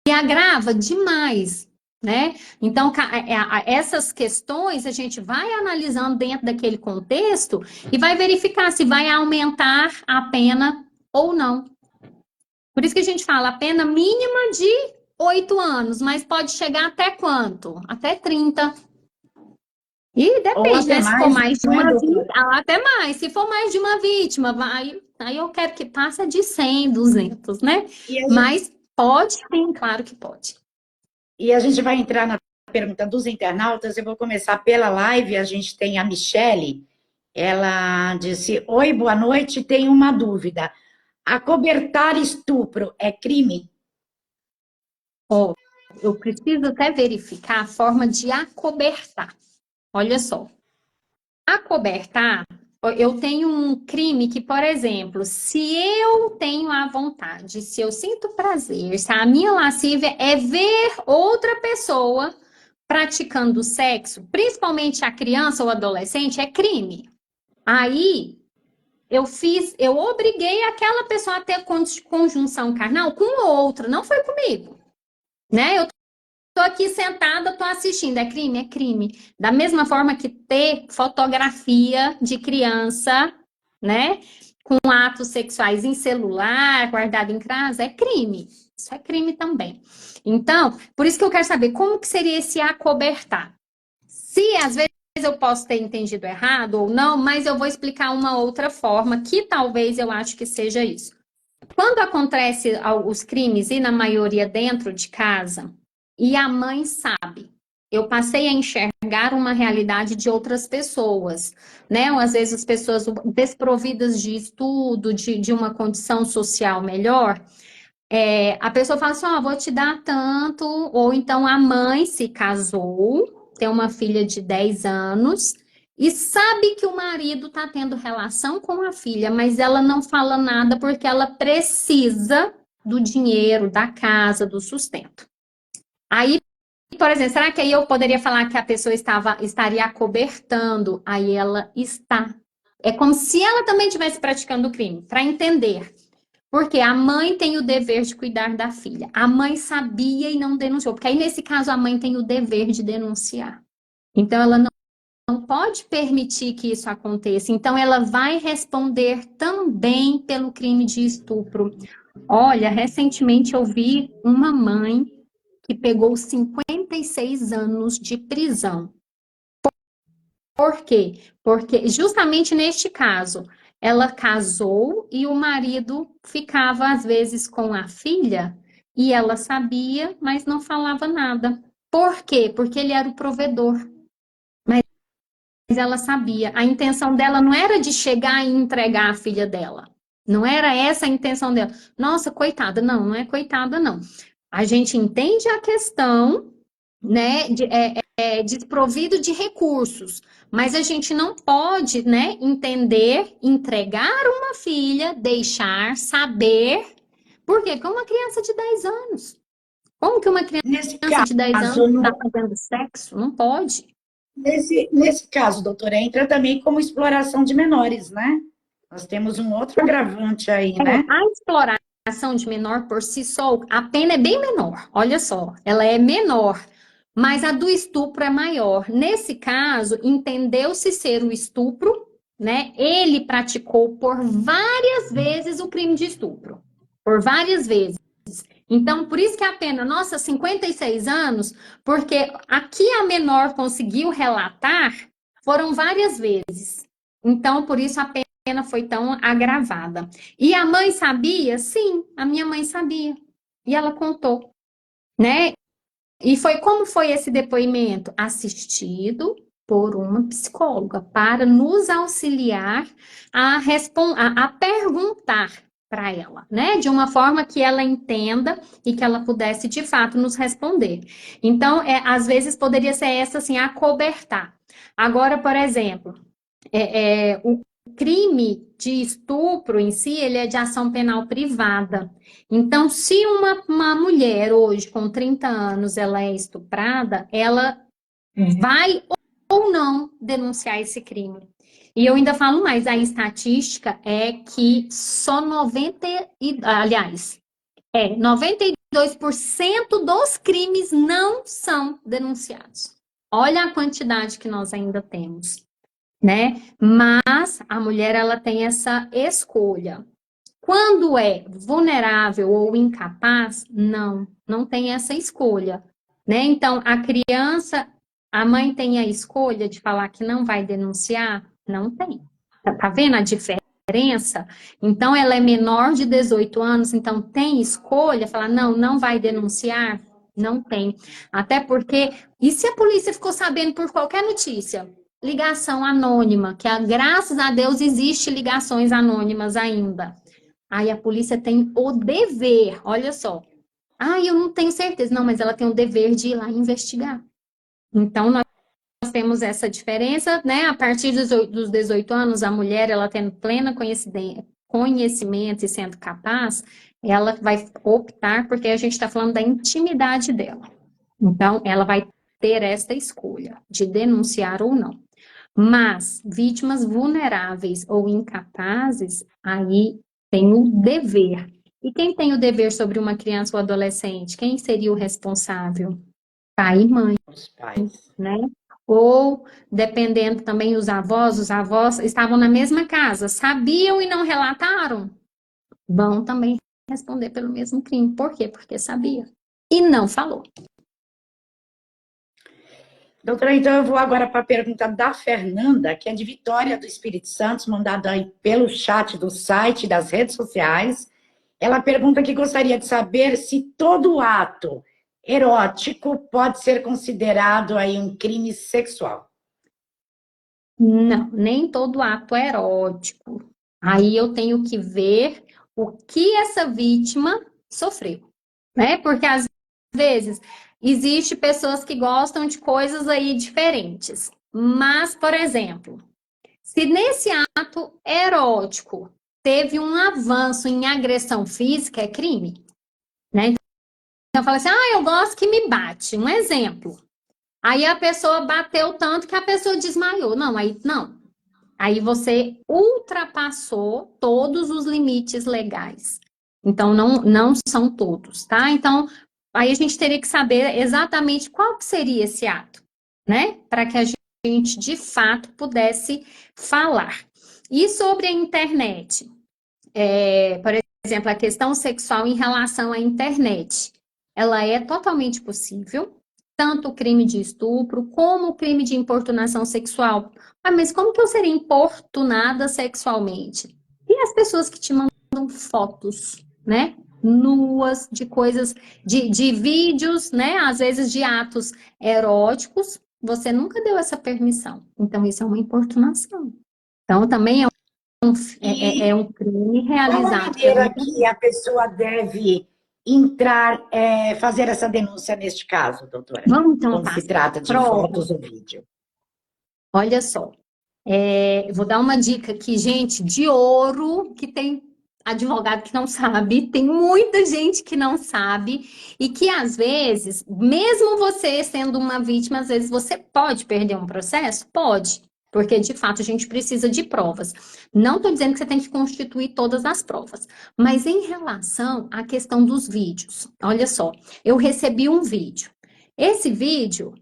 e agrava demais, né? Então, essas questões a gente vai analisando dentro daquele contexto e vai verificar se vai aumentar a pena ou não. Por isso que a gente fala a pena mínima de 8 anos, mas pode chegar até quanto? Até 30. E depende, né? Se for mais de uma vítima, até mais. Se for mais de uma vítima, aí eu quero que passe de 100, 200, né? Mas pode sim, claro que pode. E a gente vai entrar na pergunta dos internautas. Eu vou começar pela live. A gente tem a Michele. Ela disse: oi, boa noite. Tenho uma dúvida. Acobertar estupro é crime? Eu preciso até verificar a forma de acobertar. Olha só. Acobertar, eu tenho um crime que, por exemplo, se eu tenho a vontade, se eu sinto prazer, se a minha lascívia é ver outra pessoa praticando sexo, principalmente a criança ou adolescente, é crime. Aí eu obriguei aquela pessoa a ter conjunção carnal com outra, não foi comigo, né? Eu tô aqui sentada, tô assistindo, é crime? É crime. Da mesma forma que ter fotografia de criança, né, com atos sexuais em celular, guardado em casa, é crime. Isso é crime também. Então, por isso que eu quero saber como que seria esse acobertar. Se às vezes eu posso ter entendido errado ou não, mas eu vou explicar uma outra forma que talvez eu acho que seja isso. Quando acontece os crimes, e na maioria dentro de casa, e a mãe sabe, eu passei a enxergar uma realidade de outras pessoas, né? Ou às vezes as pessoas desprovidas de estudo, de uma condição social melhor, a pessoa fala assim, ó, vou te dar tanto, ou então a mãe se casou, tem uma filha de 10 anos, e sabe que o marido está tendo relação com a filha, mas ela não fala nada porque ela precisa do dinheiro, da casa, do sustento. Aí, por exemplo, será que aí eu poderia falar que a pessoa estaria acobertando? Aí ela está. É como se ela também estivesse praticando o crime, para entender. Porque a mãe tem o dever de cuidar da filha. A mãe sabia e não denunciou. Porque aí, nesse caso, a mãe tem o dever de denunciar. Então, ela não pode permitir que isso aconteça. Então, ela vai responder também pelo crime de estupro. Olha, recentemente eu vi uma mãe que pegou 56 anos de prisão. Por quê? Porque justamente neste caso, ela casou e o marido ficava às vezes com a filha e ela sabia, mas não falava nada. Por quê? Porque ele era o provedor. Mas ela sabia. A intenção dela não era de chegar e entregar a filha dela. Não era essa a intenção dela. Nossa, coitada. Não, não é coitada, não. A gente entende a questão, né, desprovido de recursos, mas a gente não pode, né, entender, entregar uma filha, deixar, saber. Por quê? Porque uma criança de 10 anos. Como que uma Nesse criança de 10 anos caso, está fazendo sexo? Não pode. nesse caso, doutora, entra também como exploração de menores, né? Nós temos um outro agravante aí, né? A exploração de menor por si só, a pena é bem menor. Olha só, ela é menor, mas a do estupro é maior. Nesse caso, entendeu-se ser o estupro, né? Ele praticou por várias vezes o crime de estupro. Por várias vezes. Então, por isso que a pena, nossa, 56 anos, porque aqui a menor conseguiu relatar, foram várias vezes. Então, por isso a pena foi tão agravada. E a mãe sabia? Sim, a minha mãe sabia. E ela contou, né? E foi como foi esse depoimento? Assistido por uma psicóloga para nos auxiliar a perguntar para ela, né? De uma forma que ela entenda e que ela pudesse de fato nos responder. Então, às vezes poderia ser essa assim, acobertar. Agora, por exemplo, o crime de estupro em si, ele é de ação penal privada. Então, se uma mulher hoje com 30 anos ela é estuprada, ela vai ou não denunciar esse crime. E eu ainda falo mais, a estatística é que só 92% dos crimes não são denunciados. Olha a quantidade que nós ainda temos, né? Mas a mulher ela tem essa escolha. Quando é vulnerável ou incapaz, não tem essa escolha, né? Então, a criança, a mãe tem a escolha de falar que não vai denunciar? Não tem. Tá vendo a diferença? Então, ela é menor de 18 anos, então tem escolha, falar, não vai denunciar? Não tem. Até porque, e se a polícia ficou sabendo por qualquer notícia? Ligação anônima, que graças a Deus existe ligações anônimas ainda. Aí a polícia tem o dever, olha só. Eu não tenho certeza. Não, mas ela tem o dever de ir lá investigar. Então, nós temos essa diferença, né? A partir dos 18 anos, a mulher, ela tendo pleno conhecimento e sendo capaz, ela vai optar, porque a gente está falando da intimidade dela. Então, ela vai ter esta escolha de denunciar ou não. Mas vítimas vulneráveis ou incapazes, aí tem o dever. E quem tem o dever sobre uma criança ou adolescente? Quem seria o responsável? Pai e mãe, Os pais. né? Ou, dependendo também, os avós estavam na mesma casa, sabiam e não relataram? Vão também responder pelo mesmo crime. Por quê? Porque sabia. E não falou. Doutora, então eu vou agora para a pergunta da Fernanda, que é de Vitória do Espírito Santo, mandada aí pelo chat do site, das redes sociais. Ela pergunta que gostaria de saber se todo ato erótico pode ser considerado aí um crime sexual. Não, nem todo ato é erótico. Aí eu tenho que ver o que essa vítima sofreu, né? Porque às vezes existe pessoas que gostam de coisas aí diferentes. Mas, por exemplo, se nesse ato erótico teve um avanço em agressão física, é crime, né? Então, fala assim, eu gosto que me bate. Um exemplo. Aí a pessoa bateu tanto que a pessoa desmaiou. Não, aí não. Aí você ultrapassou todos os limites legais. Então, não são todos, tá? Então, aí a gente teria que saber exatamente qual que seria esse ato, né? Para que a gente, de fato, pudesse falar. E sobre a internet? Por exemplo, a questão sexual em relação à internet. Ela é totalmente possível, tanto o crime de estupro como o crime de importunação sexual. Ah, mas como que eu seria importunada sexualmente? E as pessoas que te mandam fotos, né? Nuas, de coisas, de vídeos, né? Às vezes de atos eróticos, você nunca deu essa permissão. Então, isso é uma importunação. Então, também é E um crime qual a realizado pela maneira que internet. a pessoa deve entrar, fazer essa denúncia neste caso, doutora? Vamos então Quando se passar trata as de provas. fotos ou vídeo. Olha só. Vou dar uma dica aqui, gente, de ouro, que tem advogado que não sabe, tem muita gente que não sabe, e que às vezes, mesmo você sendo uma vítima, às vezes você pode perder um processo? Pode, porque de fato a gente precisa de provas. Não estou dizendo que você tem que constituir todas as provas, mas em relação à questão dos vídeos, olha só, eu recebi um vídeo. Esse vídeo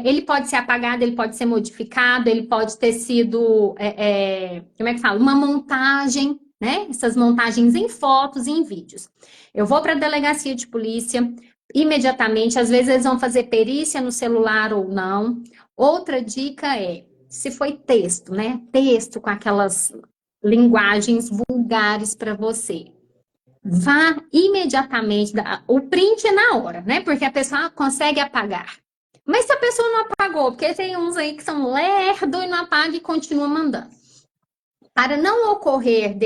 ele pode ser apagado, ele pode ser modificado, ele pode ter sido, como é que fala? Uma montagem, né? Essas montagens em fotos e em vídeos. Eu vou para a delegacia de polícia imediatamente, às vezes eles vão fazer perícia no celular ou não. Outra dica se foi texto, né? Texto com aquelas linguagens vulgares para você. Vá imediatamente, o print é na hora, né? Porque a pessoa consegue apagar. Mas se a pessoa não apagou, porque tem uns aí que são lerdo e não apaga e continua mandando. Para não ocorrer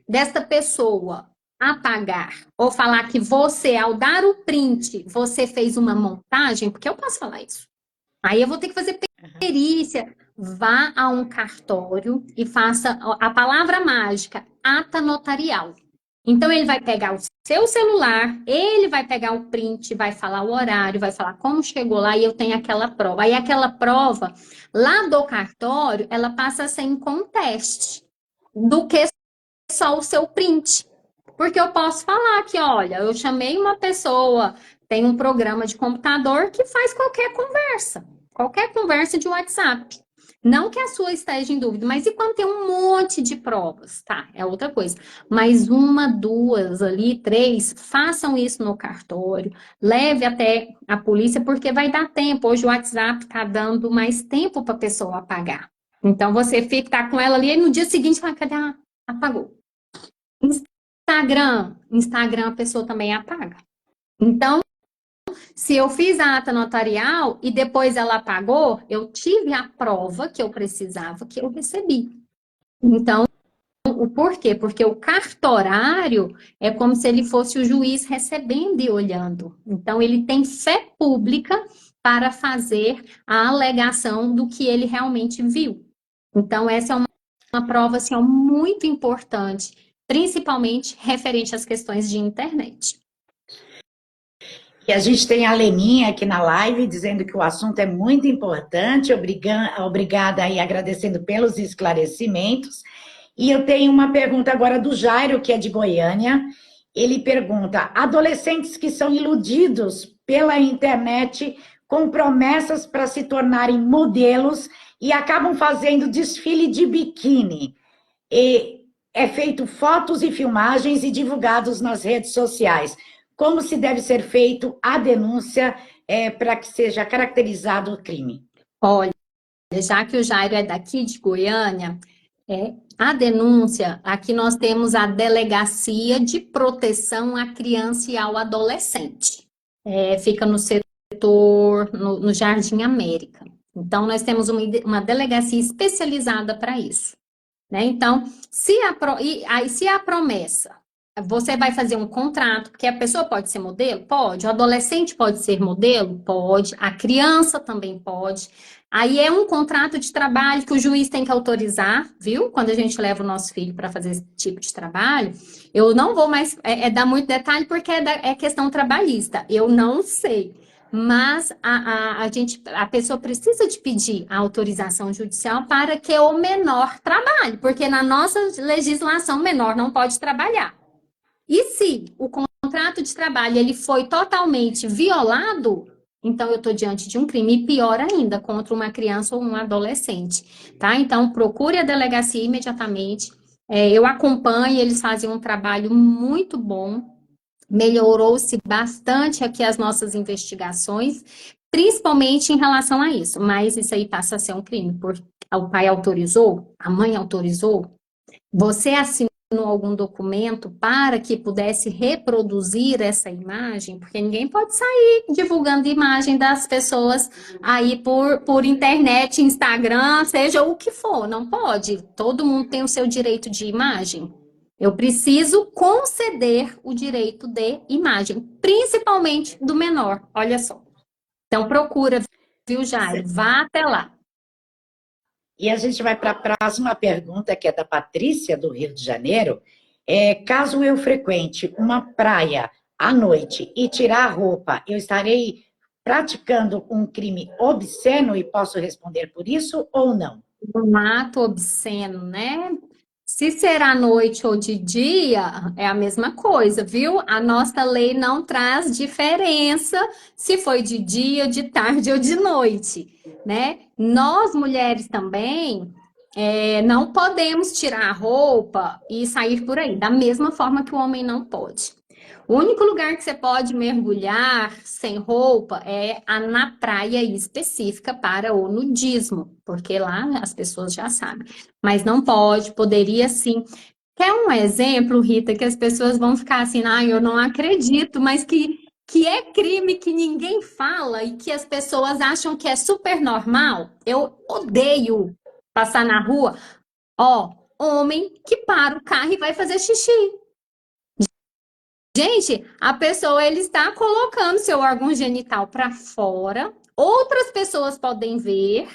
desta pessoa apagar ou falar que você, ao dar o print, você fez uma montagem, porque eu posso falar isso. Aí eu vou ter que fazer perícia. Vá a um cartório e faça a palavra mágica, ata notarial. Então, ele vai pegar o seu celular, ele vai pegar o print, vai falar o horário, vai falar como chegou lá e eu tenho aquela prova. Aí, aquela prova lá do cartório, ela passa a ser em conteste do que só o seu print. Porque eu posso falar que, olha, eu chamei uma pessoa, tem um programa de computador que faz qualquer conversa de WhatsApp. Não que a sua esteja em dúvida, mas e quando tem um monte de provas? Tá, é outra coisa. Mas uma, duas ali, três, façam isso no cartório, leve até a polícia, porque vai dar tempo. Hoje o WhatsApp está dando mais tempo para a pessoa apagar. Então você fica, tá com ela ali, e no dia seguinte fala, cadê? Apagou. Instagram a pessoa também apaga. Então, se eu fiz a ata notarial e depois ela apagou, eu tive a prova que eu precisava, que eu recebi. Então, o porquê? Porque o cartorário é como se ele fosse o juiz recebendo e olhando. Então, ele tem fé pública para fazer a alegação do que ele realmente viu. Então, essa é uma prova assim, muito importante, principalmente referente às questões de internet. E a gente tem a Leninha aqui na live dizendo que o assunto é muito importante, obrigada e agradecendo pelos esclarecimentos. E eu tenho uma pergunta agora do Jairo, que é de Goiânia. Ele pergunta: adolescentes que são iludidos pela internet com promessas para se tornarem modelos e acabam fazendo desfile de biquíni. E é feito fotos e filmagens e divulgados nas redes sociais. Como se deve ser feito a denúncia para que seja caracterizado o crime? Olha, já que o Jairo é daqui de Goiânia, a denúncia, aqui nós temos a Delegacia de Proteção à Criança e ao Adolescente. Fica no setor, no Jardim América. Então, nós temos uma delegacia especializada para isso. Né? Então, se a promessa, você vai fazer um contrato, porque a pessoa pode ser modelo? Pode. O adolescente pode ser modelo? Pode. A criança também pode. Aí é um contrato de trabalho que o juiz tem que autorizar, viu? Quando a gente leva o nosso filho para fazer esse tipo de trabalho, eu não vou mais dar muito detalhe porque é questão trabalhista. Eu não sei. Mas a pessoa precisa de pedir a autorização judicial para que o menor trabalhe, porque na nossa legislação, o menor não pode trabalhar. E se o contrato de trabalho ele foi totalmente violado, então eu estou diante de um crime, e pior ainda, contra uma criança ou um adolescente, tá? Então, procure a delegacia imediatamente. Eu acompanho, eles fazem um trabalho muito bom. Melhorou-se bastante aqui as nossas investigações, principalmente em relação a isso. Mas isso aí passa a ser um crime, porque o pai autorizou, a mãe autorizou, você assinou algum documento para que pudesse reproduzir essa imagem, porque ninguém pode sair divulgando imagem das pessoas aí por internet, Instagram, seja o que for, não pode. Todo mundo tem o seu direito de imagem. Eu preciso conceder o direito de imagem, principalmente do menor, olha só. Então procura, viu, Jairo? Vá até lá. E a gente vai para a próxima pergunta, que é da Patrícia, do Rio de Janeiro. Caso eu frequente uma praia à noite e tirar a roupa, eu estarei praticando um crime obsceno e posso responder por isso ou não? Um ato obsceno, né? Se será à noite ou de dia, é a mesma coisa, viu? A nossa lei não traz diferença se foi de dia, de tarde ou de noite, né? Nós, mulheres também, não podemos tirar a roupa e sair por aí, da mesma forma que o homem não pode. O único lugar que você pode mergulhar sem roupa é na praia específica para o nudismo, porque lá as pessoas já sabem. Mas não pode, poderia sim. Quer um exemplo, Rita, que as pessoas vão ficar assim, eu não acredito, mas que é crime que ninguém fala e que as pessoas acham que é super normal? Eu odeio passar na rua, ó, homem que para o carro e vai fazer xixi. Gente, a pessoa ele está colocando seu órgão genital para fora, outras pessoas podem ver,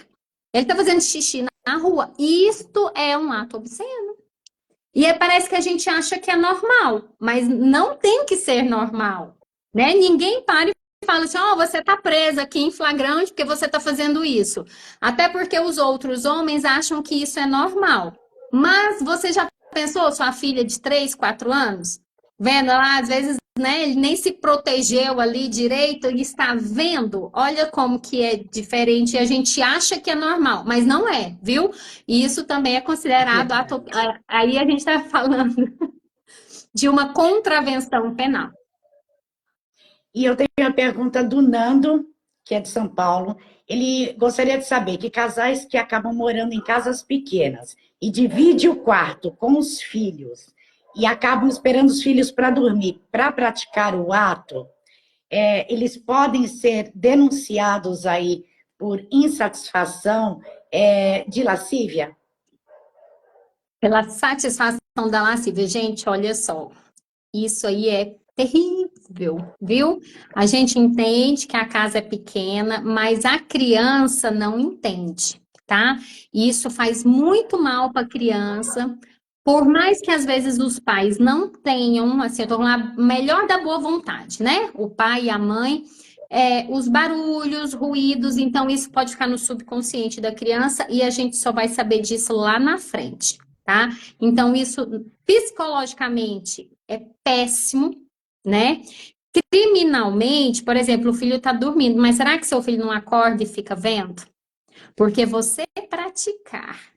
ele está fazendo xixi na rua. Isto é um ato obsceno. E parece que a gente acha que é normal, mas não tem que ser normal, né? Ninguém para e fala assim, você está presa aqui em flagrante porque você está fazendo isso. Até porque os outros homens acham que isso é normal. Mas você já pensou, sua filha de 3, 4 anos? Vendo lá, às vezes, né, ele nem se protegeu ali direito e está vendo. Olha como que é diferente. A gente acha que é normal, mas não é, viu? E isso também é considerado ato. Aí a gente está falando de uma contravenção penal. E eu tenho a pergunta do Nando, que é de São Paulo. Ele gostaria de saber que casais que acabam morando em casas pequenas e dividem o quarto com os filhos e acabam esperando os filhos para dormir, para praticar o ato, eles podem ser denunciados aí por insatisfação de lascívia? Pela satisfação da lascívia. Gente, olha só, isso aí é terrível, viu? A gente entende que a casa é pequena, mas a criança não entende, tá? E isso faz muito mal para a criança. Por mais que às vezes os pais não tenham, assim, eu tô falando melhor da boa vontade, né? O pai e a mãe, os barulhos, ruídos, então isso pode ficar no subconsciente da criança e a gente só vai saber disso lá na frente, tá? Então isso psicologicamente é péssimo, né? Criminalmente, por exemplo, o filho está dormindo, mas será que seu filho não acorda e fica vendo? Porque você praticar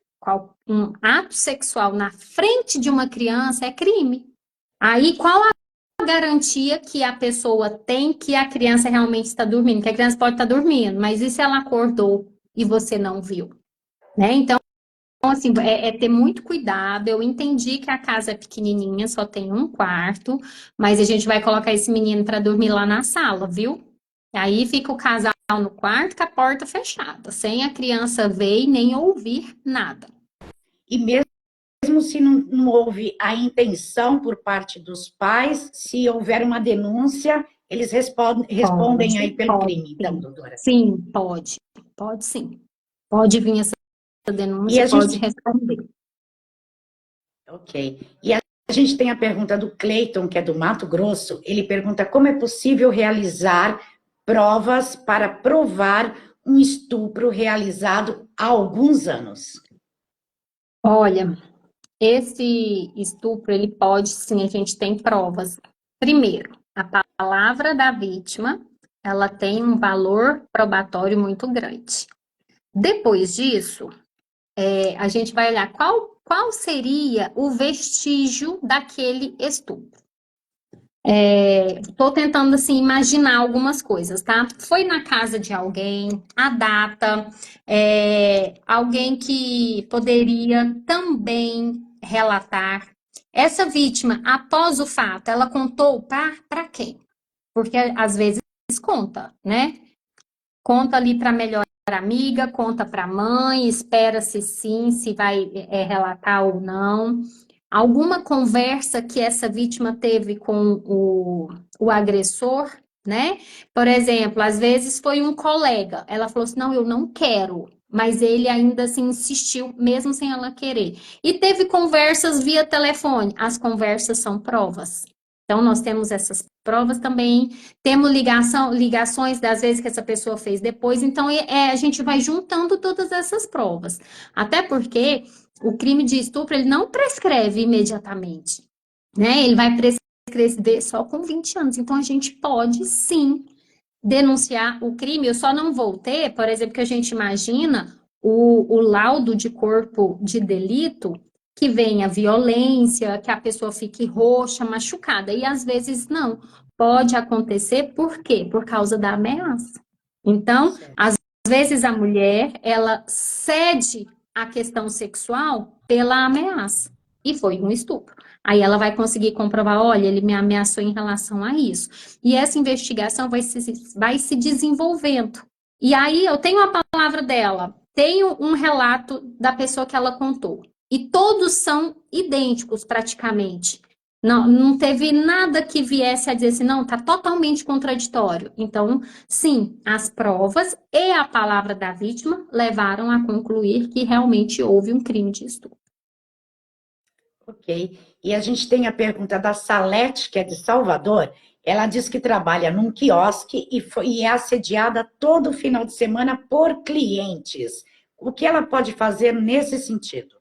um ato sexual na frente de uma criança é crime. Aí, qual a garantia que a pessoa tem que a criança realmente está dormindo? Que a criança pode estar dormindo, mas e se ela acordou e você não viu? Né? Então, assim, ter muito cuidado. Eu entendi que a casa é pequenininha, só tem um quarto, mas a gente vai colocar esse menino para dormir lá na sala, viu? Aí fica o casal no quarto com a porta fechada, sem a criança ver e nem ouvir nada. E mesmo se não houve a intenção por parte dos pais, se houver uma denúncia, eles respondem aí pelo crime, então, Sim. doutora? Sim, pode. Pode sim. Pode vir essa E denúncia, a pode gente, responder. ok. E a gente tem a pergunta do Cleiton, que é do Mato Grosso. Ele pergunta como é possível realizar provas para provar um estupro realizado há alguns anos. Olha, esse estupro, ele pode sim, a gente tem provas. Primeiro, a palavra da vítima, ela tem um valor probatório muito grande. Depois disso, a gente vai olhar qual seria o vestígio daquele estupro. Estou tentando assim imaginar algumas coisas, tá? Foi na casa de alguém, a data, alguém que poderia também relatar. Essa vítima, após o fato, ela contou para quem? Porque às vezes conta, né? Conta ali para a melhor amiga, conta para a mãe, espera se sim, se vai relatar ou não. Alguma conversa que essa vítima teve com o agressor, né? Por exemplo, às vezes foi um colega, ela falou assim: não, eu não quero. Mas ele ainda assim insistiu, mesmo sem ela querer. E teve conversas via telefone. As conversas são provas. Então, nós temos essas provas também. Temos ligações das vezes que essa pessoa fez depois. Então, a gente vai juntando todas essas provas. Até porque o crime de estupro, ele não prescreve imediatamente, né? Ele vai prescrever só com 20 anos. Então, a gente pode, sim, denunciar o crime. Eu só não vou ter, por exemplo, que a gente imagina o laudo de corpo de delito que venha violência, que a pessoa fique roxa, machucada. E às vezes não. Pode acontecer por quê? Por causa da ameaça. Então, às vezes a mulher, ela cede à questão sexual pela ameaça. E foi um estupro. Aí ela vai conseguir comprovar, olha, ele me ameaçou em relação a isso. E essa investigação vai se desenvolvendo. E aí eu tenho a palavra dela, tenho um relato da pessoa que ela contou. E todos são idênticos praticamente. Não, não teve nada que viesse a dizer assim, não, está totalmente contraditório. Então, sim, as provas e a palavra da vítima levaram a concluir que realmente houve um crime de estupro. Ok. E a gente tem a pergunta da Salete, que é de Salvador. Ela diz que trabalha num quiosque e é assediada todo final de semana por clientes. O que ela pode fazer nesse sentido?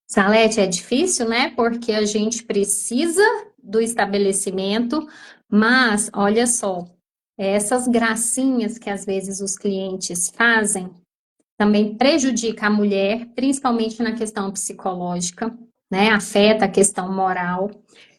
Salete, é difícil, né? Porque a gente precisa do estabelecimento, mas olha só, essas gracinhas que às vezes os clientes fazem também prejudica a mulher, principalmente na questão psicológica, né? Afeta a questão moral.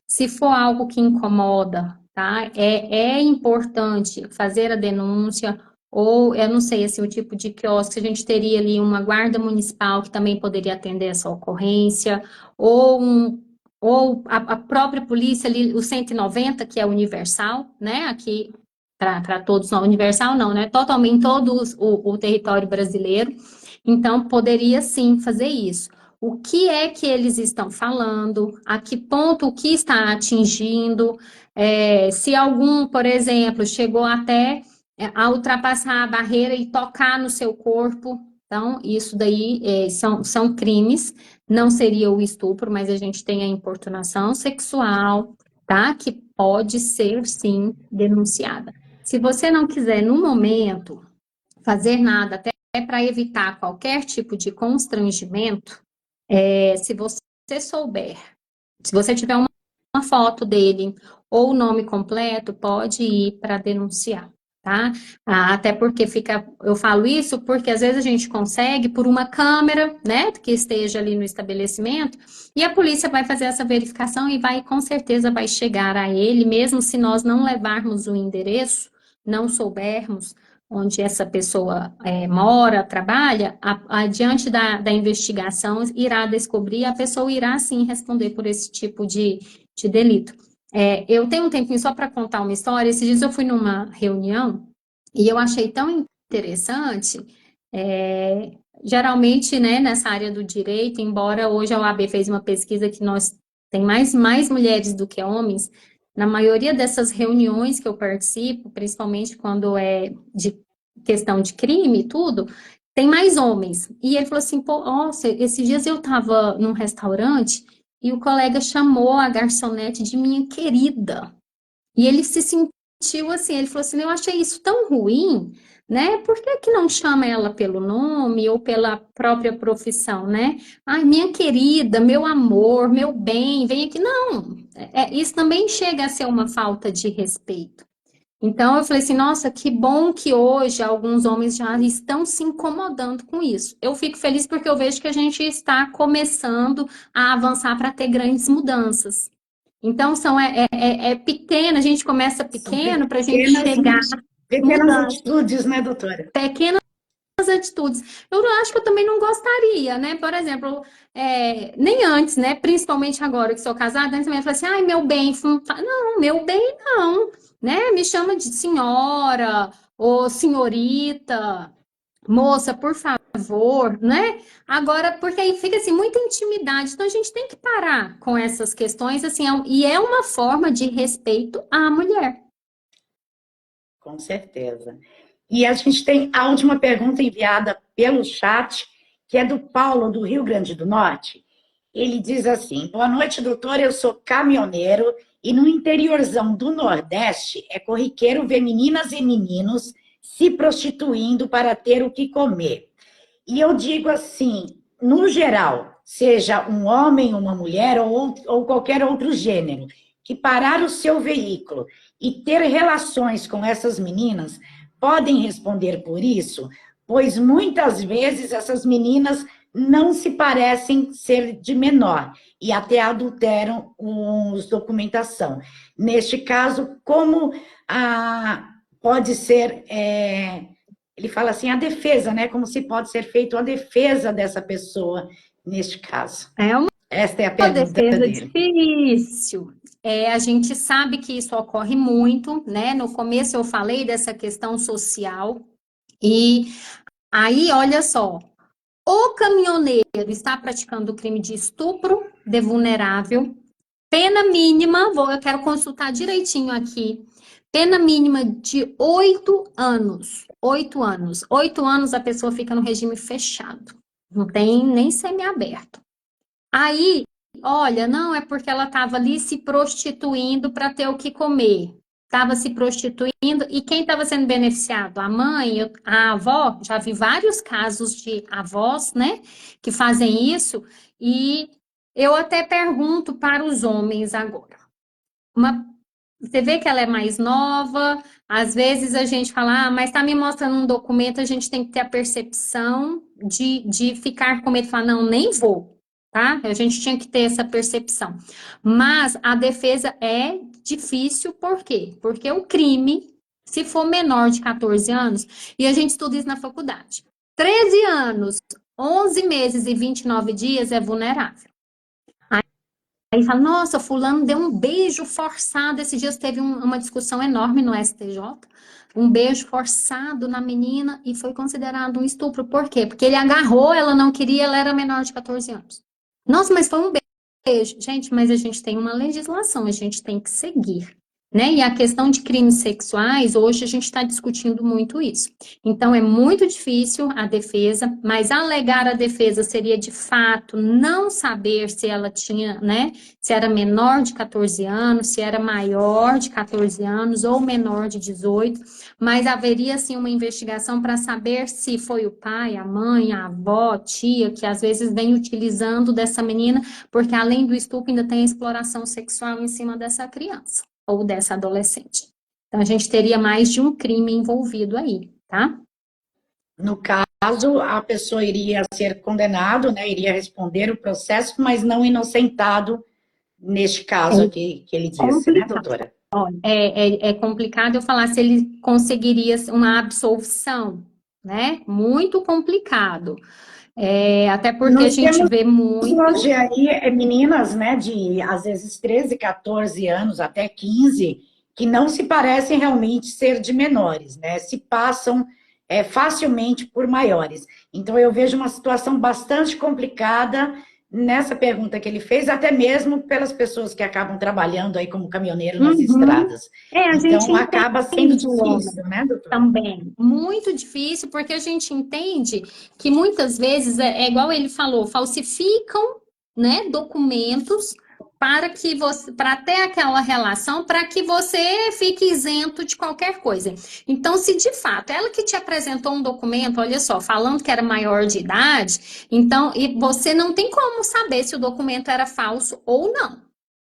Se for algo que incomoda, tá? É importante fazer a denúncia, ou eu não sei assim, o tipo de quiosque, a gente teria ali uma guarda municipal que também poderia atender essa ocorrência, ou a própria polícia ali, o 190, que é universal, né? Aqui para todos, não, universal não, né? Totalmente todo o território brasileiro. Então, poderia sim fazer isso. O que é que eles estão falando? A que ponto o que está atingindo? Se algum, por exemplo, chegou até a ultrapassar a barreira e tocar no seu corpo, então, isso daí são crimes, não seria o estupro, mas a gente tem a importunação sexual, tá? Que pode ser, sim, denunciada. Se você não quiser, no momento, fazer nada, até para evitar qualquer tipo de constrangimento, se você souber, se você tiver uma foto dele ou o nome completo, pode ir para denunciar, tá? Até porque eu falo isso porque às vezes a gente consegue por uma câmera, né, que esteja ali no estabelecimento, e a polícia vai fazer essa verificação e com certeza vai chegar a ele, mesmo se nós não levarmos o endereço, não soubermos onde essa pessoa mora, trabalha, adiante da investigação, irá descobrir, a pessoa irá sim responder por esse tipo de delito. Eu tenho um tempinho só para contar uma história. Esses dias eu fui numa reunião e eu achei tão interessante. Geralmente, né, nessa área do direito, embora hoje a OAB fez uma pesquisa que nós tem mais mulheres do que homens, na maioria dessas reuniões que eu participo, principalmente quando é de questão de crime e tudo, tem mais homens. E ele falou assim, pô, nossa, esses dias eu estava num restaurante e o colega chamou a garçonete de minha querida. E ele se sentiu assim, ele falou assim, eu achei isso tão ruim, né? Por que que não chama ela pelo nome ou pela própria profissão, né? Ai, minha querida, meu amor, meu bem, vem aqui. Não, isso também chega a ser uma falta de respeito. Então eu falei assim, nossa, que bom que hoje alguns homens já estão se incomodando com isso. Eu fico feliz porque eu vejo que a gente está começando a avançar para ter grandes mudanças. Então, é pequeno, a gente começa São pequeno para a gente chegar pequenas mudando atitudes, né, doutora? pequenas atitudes. Eu acho que eu também não gostaria, né? Por exemplo, nem antes, né? Principalmente agora que sou casada, antes também fala assim, ai, meu bem, não, meu bem não, né? Me chama de senhora ou senhorita, moça, por favor, né? Agora, porque aí fica assim, muita intimidade, então a gente tem que parar com essas questões, assim, e é uma forma de respeito à mulher. Com certeza. E a gente tem a última pergunta enviada pelo chat, que é do Paulo, do Rio Grande do Norte. Ele diz assim: boa noite, doutora. Eu sou caminhoneiro e no interiorzão do Nordeste é corriqueiro ver meninas e meninos se prostituindo para ter o que comer. E eu digo assim, no geral, seja um homem, uma mulher ou qualquer outro gênero, que parar o seu veículo e ter relações com essas meninas, podem responder por isso, pois muitas vezes essas meninas não se parecem ser de menor e até adulteram os documentação. Neste caso, como pode ser ele fala assim, a defesa, né? Como se pode ser feito a defesa dessa pessoa neste caso. É uma Esta é a pergunta defesa dele. difícil. A gente sabe que isso ocorre muito, né? No começo eu falei dessa questão social, e aí, olha só, o caminhoneiro está praticando o crime de estupro de vulnerável, pena mínima, eu quero consultar direitinho aqui, pena mínima de 8 anos. 8 anos. 8 anos a pessoa fica no regime fechado. Não tem nem semiaberto. Aí, olha, não é porque ela estava ali se prostituindo para ter o que comer. Estava se prostituindo e quem estava sendo beneficiado? A mãe, a avó. Já vi vários casos de avós, né, que fazem isso. E eu até pergunto para os homens agora. Você vê que ela é mais nova, às vezes a gente fala, mas está me mostrando um documento, a gente tem que ter a percepção de ficar com medo e falar, não, nem vou, tá? A gente tinha que ter essa percepção. Mas a defesa é difícil, por quê? Porque o crime, se for menor de 14 anos, e a gente estuda isso na faculdade, 13 anos, 11 meses e 29 dias é vulnerável. Aí fala, nossa, fulano deu um beijo forçado. Esses dias teve uma discussão enorme no STJ. Um beijo forçado na menina e foi considerado um estupro. Por quê? Porque ele agarrou, ela não queria, ela era menor de 14 anos. Nossa, mas foi um beijo. Gente, mas a gente tem uma legislação, a gente tem que seguir. Né? E a questão de crimes sexuais, hoje a gente está discutindo muito isso. Então, é muito difícil a defesa, mas alegar a defesa seria, de fato, não saber se ela tinha, né, se era menor de 14 anos, se era maior de 14 anos ou menor de 18, mas haveria, sim, uma investigação para saber se foi o pai, a mãe, a avó, a tia, que às vezes vem utilizando dessa menina, porque além do estupro ainda tem a exploração sexual em cima dessa criança ou dessa adolescente. Então, a gente teria mais de um crime envolvido aí, tá? No caso, a pessoa iria ser condenado, né? Iria responder o processo, mas não inocentado neste caso É aqui que ele disse, né, complicado. doutora? É complicado eu falar se ele conseguiria uma absolvição, né? Muito complicado. Até porque a Nós gente temos vê muito. hoje aí meninas, né, de às vezes 13, 14 anos, até 15, que não se parecem realmente ser de menores, né? Se passam facilmente por maiores. Então, eu vejo uma situação bastante complicada nessa pergunta que ele fez, até mesmo pelas pessoas que acabam trabalhando aí como caminhoneiro nas Uhum. estradas. A gente Então, acaba sendo entende o homem difícil, né, doutora? também. Muito difícil, porque a gente entende que muitas vezes é igual ele falou, falsificam, né, documentos para que você, para ter aquela relação, para que você fique isento de qualquer coisa. Então, se de fato ela que te apresentou um documento, olha só, falando que era maior de idade, então, e você não tem como saber se o documento era falso ou não.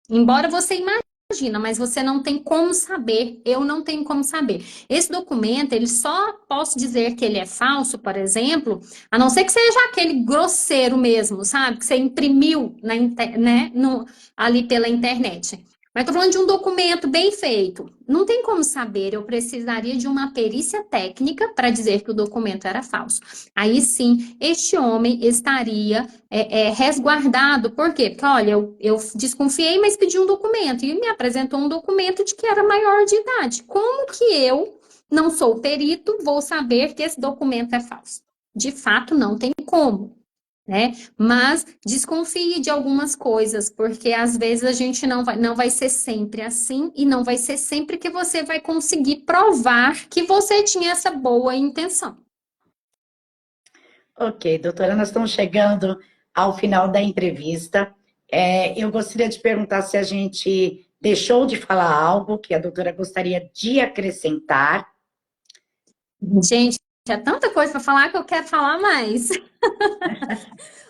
Embora você imagina, mas você não tem como saber, eu não tenho como saber. Esse documento, ele só posso dizer que ele é falso, por exemplo, a não ser que seja aquele grosseiro mesmo, sabe? Que você imprimiu na, né, ali pela internet. Mas estou falando de um documento bem feito. Não tem como saber, eu precisaria de uma perícia técnica para dizer que o documento era falso. Aí sim, este homem estaria resguardado. Por quê? Porque, olha, eu desconfiei, mas pedi um documento. E me apresentou um documento de que era maior de idade. Como que eu, não sou perito, vou saber que esse documento é falso? De fato, não tem como. Né? Mas desconfie de algumas coisas, porque às vezes a gente não vai ser sempre assim e não vai ser sempre que você vai conseguir provar que você tinha essa boa intenção. Ok, doutora, nós estamos chegando ao final da entrevista. Eu gostaria de perguntar se a gente deixou de falar algo que a doutora gostaria de acrescentar. Gente, é tanta coisa para falar que eu quero falar mais.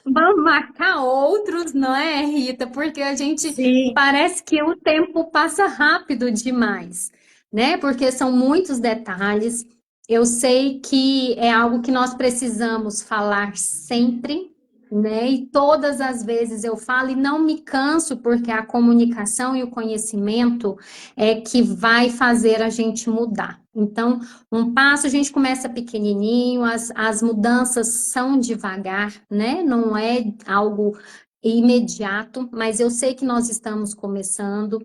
Vamos marcar outros, não é, Rita? Porque a gente Sim. parece que o tempo passa rápido demais, né? Porque são muitos detalhes. Eu sei que é algo que nós precisamos falar sempre, né? E todas as vezes eu falo e não me canso, porque a comunicação e o conhecimento é que vai fazer a gente mudar. Então, um passo a gente começa pequenininho, as mudanças são devagar, né? Não é algo imediato, mas eu sei que nós estamos começando.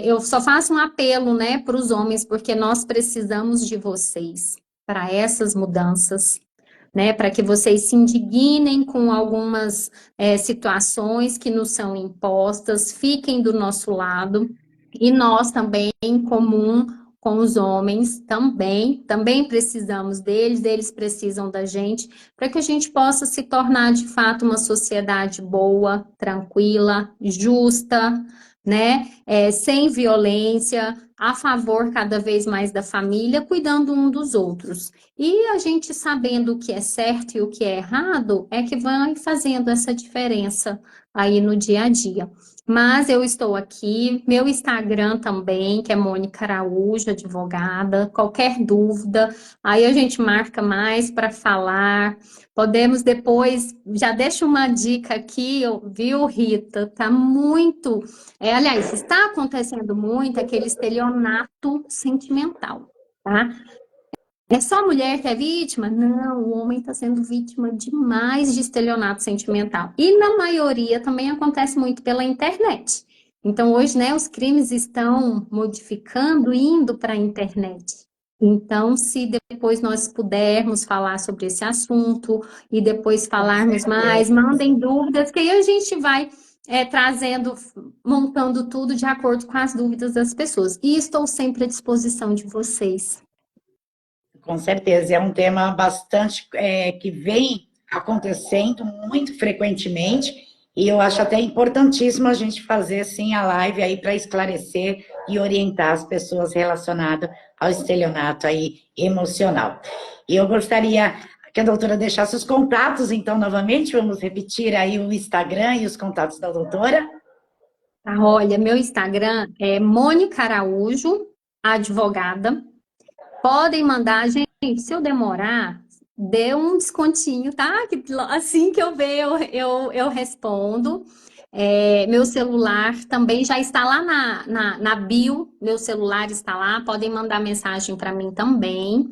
Eu só faço um apelo, né, para os homens, porque nós precisamos de vocês para essas mudanças, né? Para que vocês se indignem com algumas situações que nos são impostas, fiquem do nosso lado, e nós também, em comum com os homens, também precisamos deles, eles precisam da gente, para que a gente possa se tornar de fato uma sociedade boa, tranquila, justa, né? Sem violência, a favor cada vez mais da família, cuidando um dos outros. E a gente sabendo o que é certo e o que é errado, é que vai fazendo essa diferença aí no dia a dia. Mas eu estou aqui, meu Instagram também, que é Mônica Araújo, advogada. Qualquer dúvida, aí a gente marca mais para falar. Podemos depois, já deixo uma dica aqui, viu, Rita? Tá muito, aliás, está acontecendo muito aquele estelionato sentimental, tá? É só a mulher que é vítima? Não, o homem está sendo vítima demais de estelionato sentimental. E na maioria também acontece muito pela internet. Então, hoje, né, os crimes estão modificando, indo para a internet. Então, se depois nós pudermos falar sobre esse assunto e depois Com falarmos mais, certeza. mandem dúvidas, que aí a gente vai trazendo, montando tudo de acordo com as dúvidas das pessoas. E estou sempre à disposição de vocês. Com certeza, é um tema bastante que vem acontecendo muito frequentemente e eu acho até importantíssimo a gente fazer sim a live aí para esclarecer e orientar as pessoas relacionadas ao estelionato aí emocional. E eu gostaria que a doutora deixasse os contatos, então, novamente, vamos repetir aí o Instagram e os contatos da doutora. Tá, olha, meu Instagram é Mônica Araújo, advogada. Podem mandar, gente, se eu demorar, dê um descontinho, tá? Assim que eu ver, eu respondo. Meu celular também já está lá na bio, meu celular está lá, podem mandar mensagem para mim também.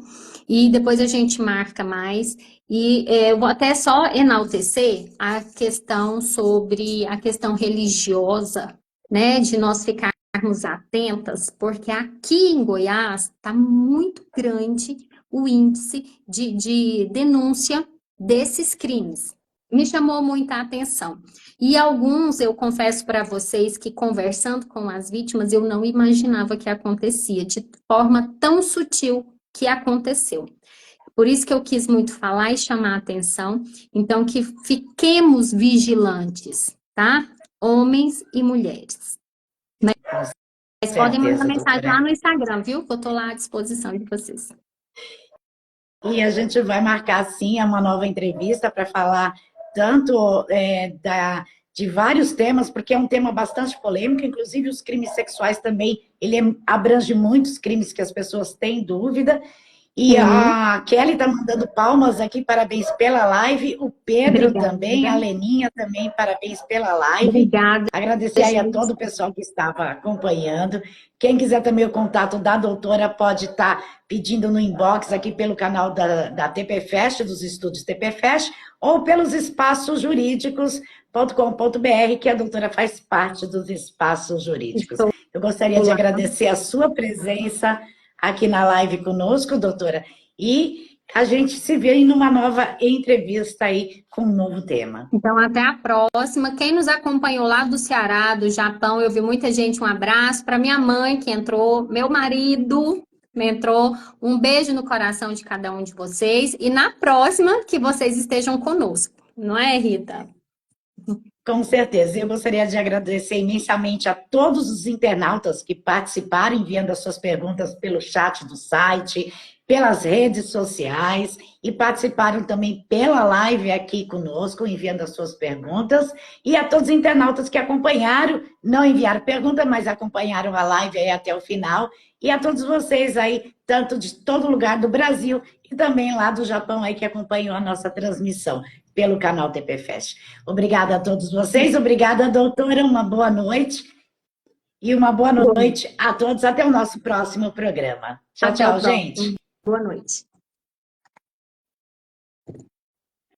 E depois a gente marca mais. E eu vou até só enaltecer a questão sobre a questão religiosa, né? De nós ficarmos atentas, porque aqui em Goiás está muito grande o índice de denúncia desses crimes. Me chamou muita atenção. E alguns, eu confesso para vocês que conversando com as vítimas, eu não imaginava que acontecia de forma tão sutil que aconteceu. Por isso que eu quis muito falar e chamar a atenção. Então, que fiquemos vigilantes, tá? Homens e mulheres. Mas podem mandar Certeza, mensagem lá doutora. no Instagram, viu? Que eu tô lá à disposição de vocês. E a gente vai marcar, sim, uma nova entrevista para falar tanto de vários temas, porque é um tema bastante polêmico, inclusive os crimes sexuais também, ele abrange muitos crimes que as pessoas têm dúvida, E a Kelly está mandando palmas aqui, parabéns pela live. O Pedro Obrigada. também, a Leninha também, parabéns pela live. Obrigada. Agradecer aí a todo o pessoal que estava acompanhando. Quem quiser também o contato da doutora pode estar pedindo no inbox aqui pelo canal da TPFest, dos estúdios TPFest, ou pelos espaços jurídicos.com.br, que a doutora faz parte dos espaços jurídicos. Eu gostaria de agradecer a sua presença aqui na live conosco, doutora, e a gente se vê em uma nova entrevista aí com um novo tema. Então, até a próxima. Quem nos acompanhou lá do Ceará, do Japão, eu vi muita gente, um abraço. Para minha mãe que entrou, meu marido que entrou, um beijo no coração de cada um de vocês. E na próxima, que vocês estejam conosco. Não é, Rita? Com certeza. Eu gostaria de agradecer imensamente a todos os internautas que participaram, enviando as suas perguntas pelo chat do site, pelas redes sociais, e participaram também pela live aqui conosco, enviando as suas perguntas, e a todos os internautas que acompanharam, não enviaram pergunta, mas acompanharam a live aí até o final, e a todos vocês aí, tanto de todo lugar do Brasil, e também lá do Japão aí que acompanham a nossa transmissão pelo canal TPFest. Obrigada a todos vocês, obrigada, doutora, uma boa noite. E uma boa noite a todos. Até o nosso próximo programa. Tchau, tchau, gente. Boa noite.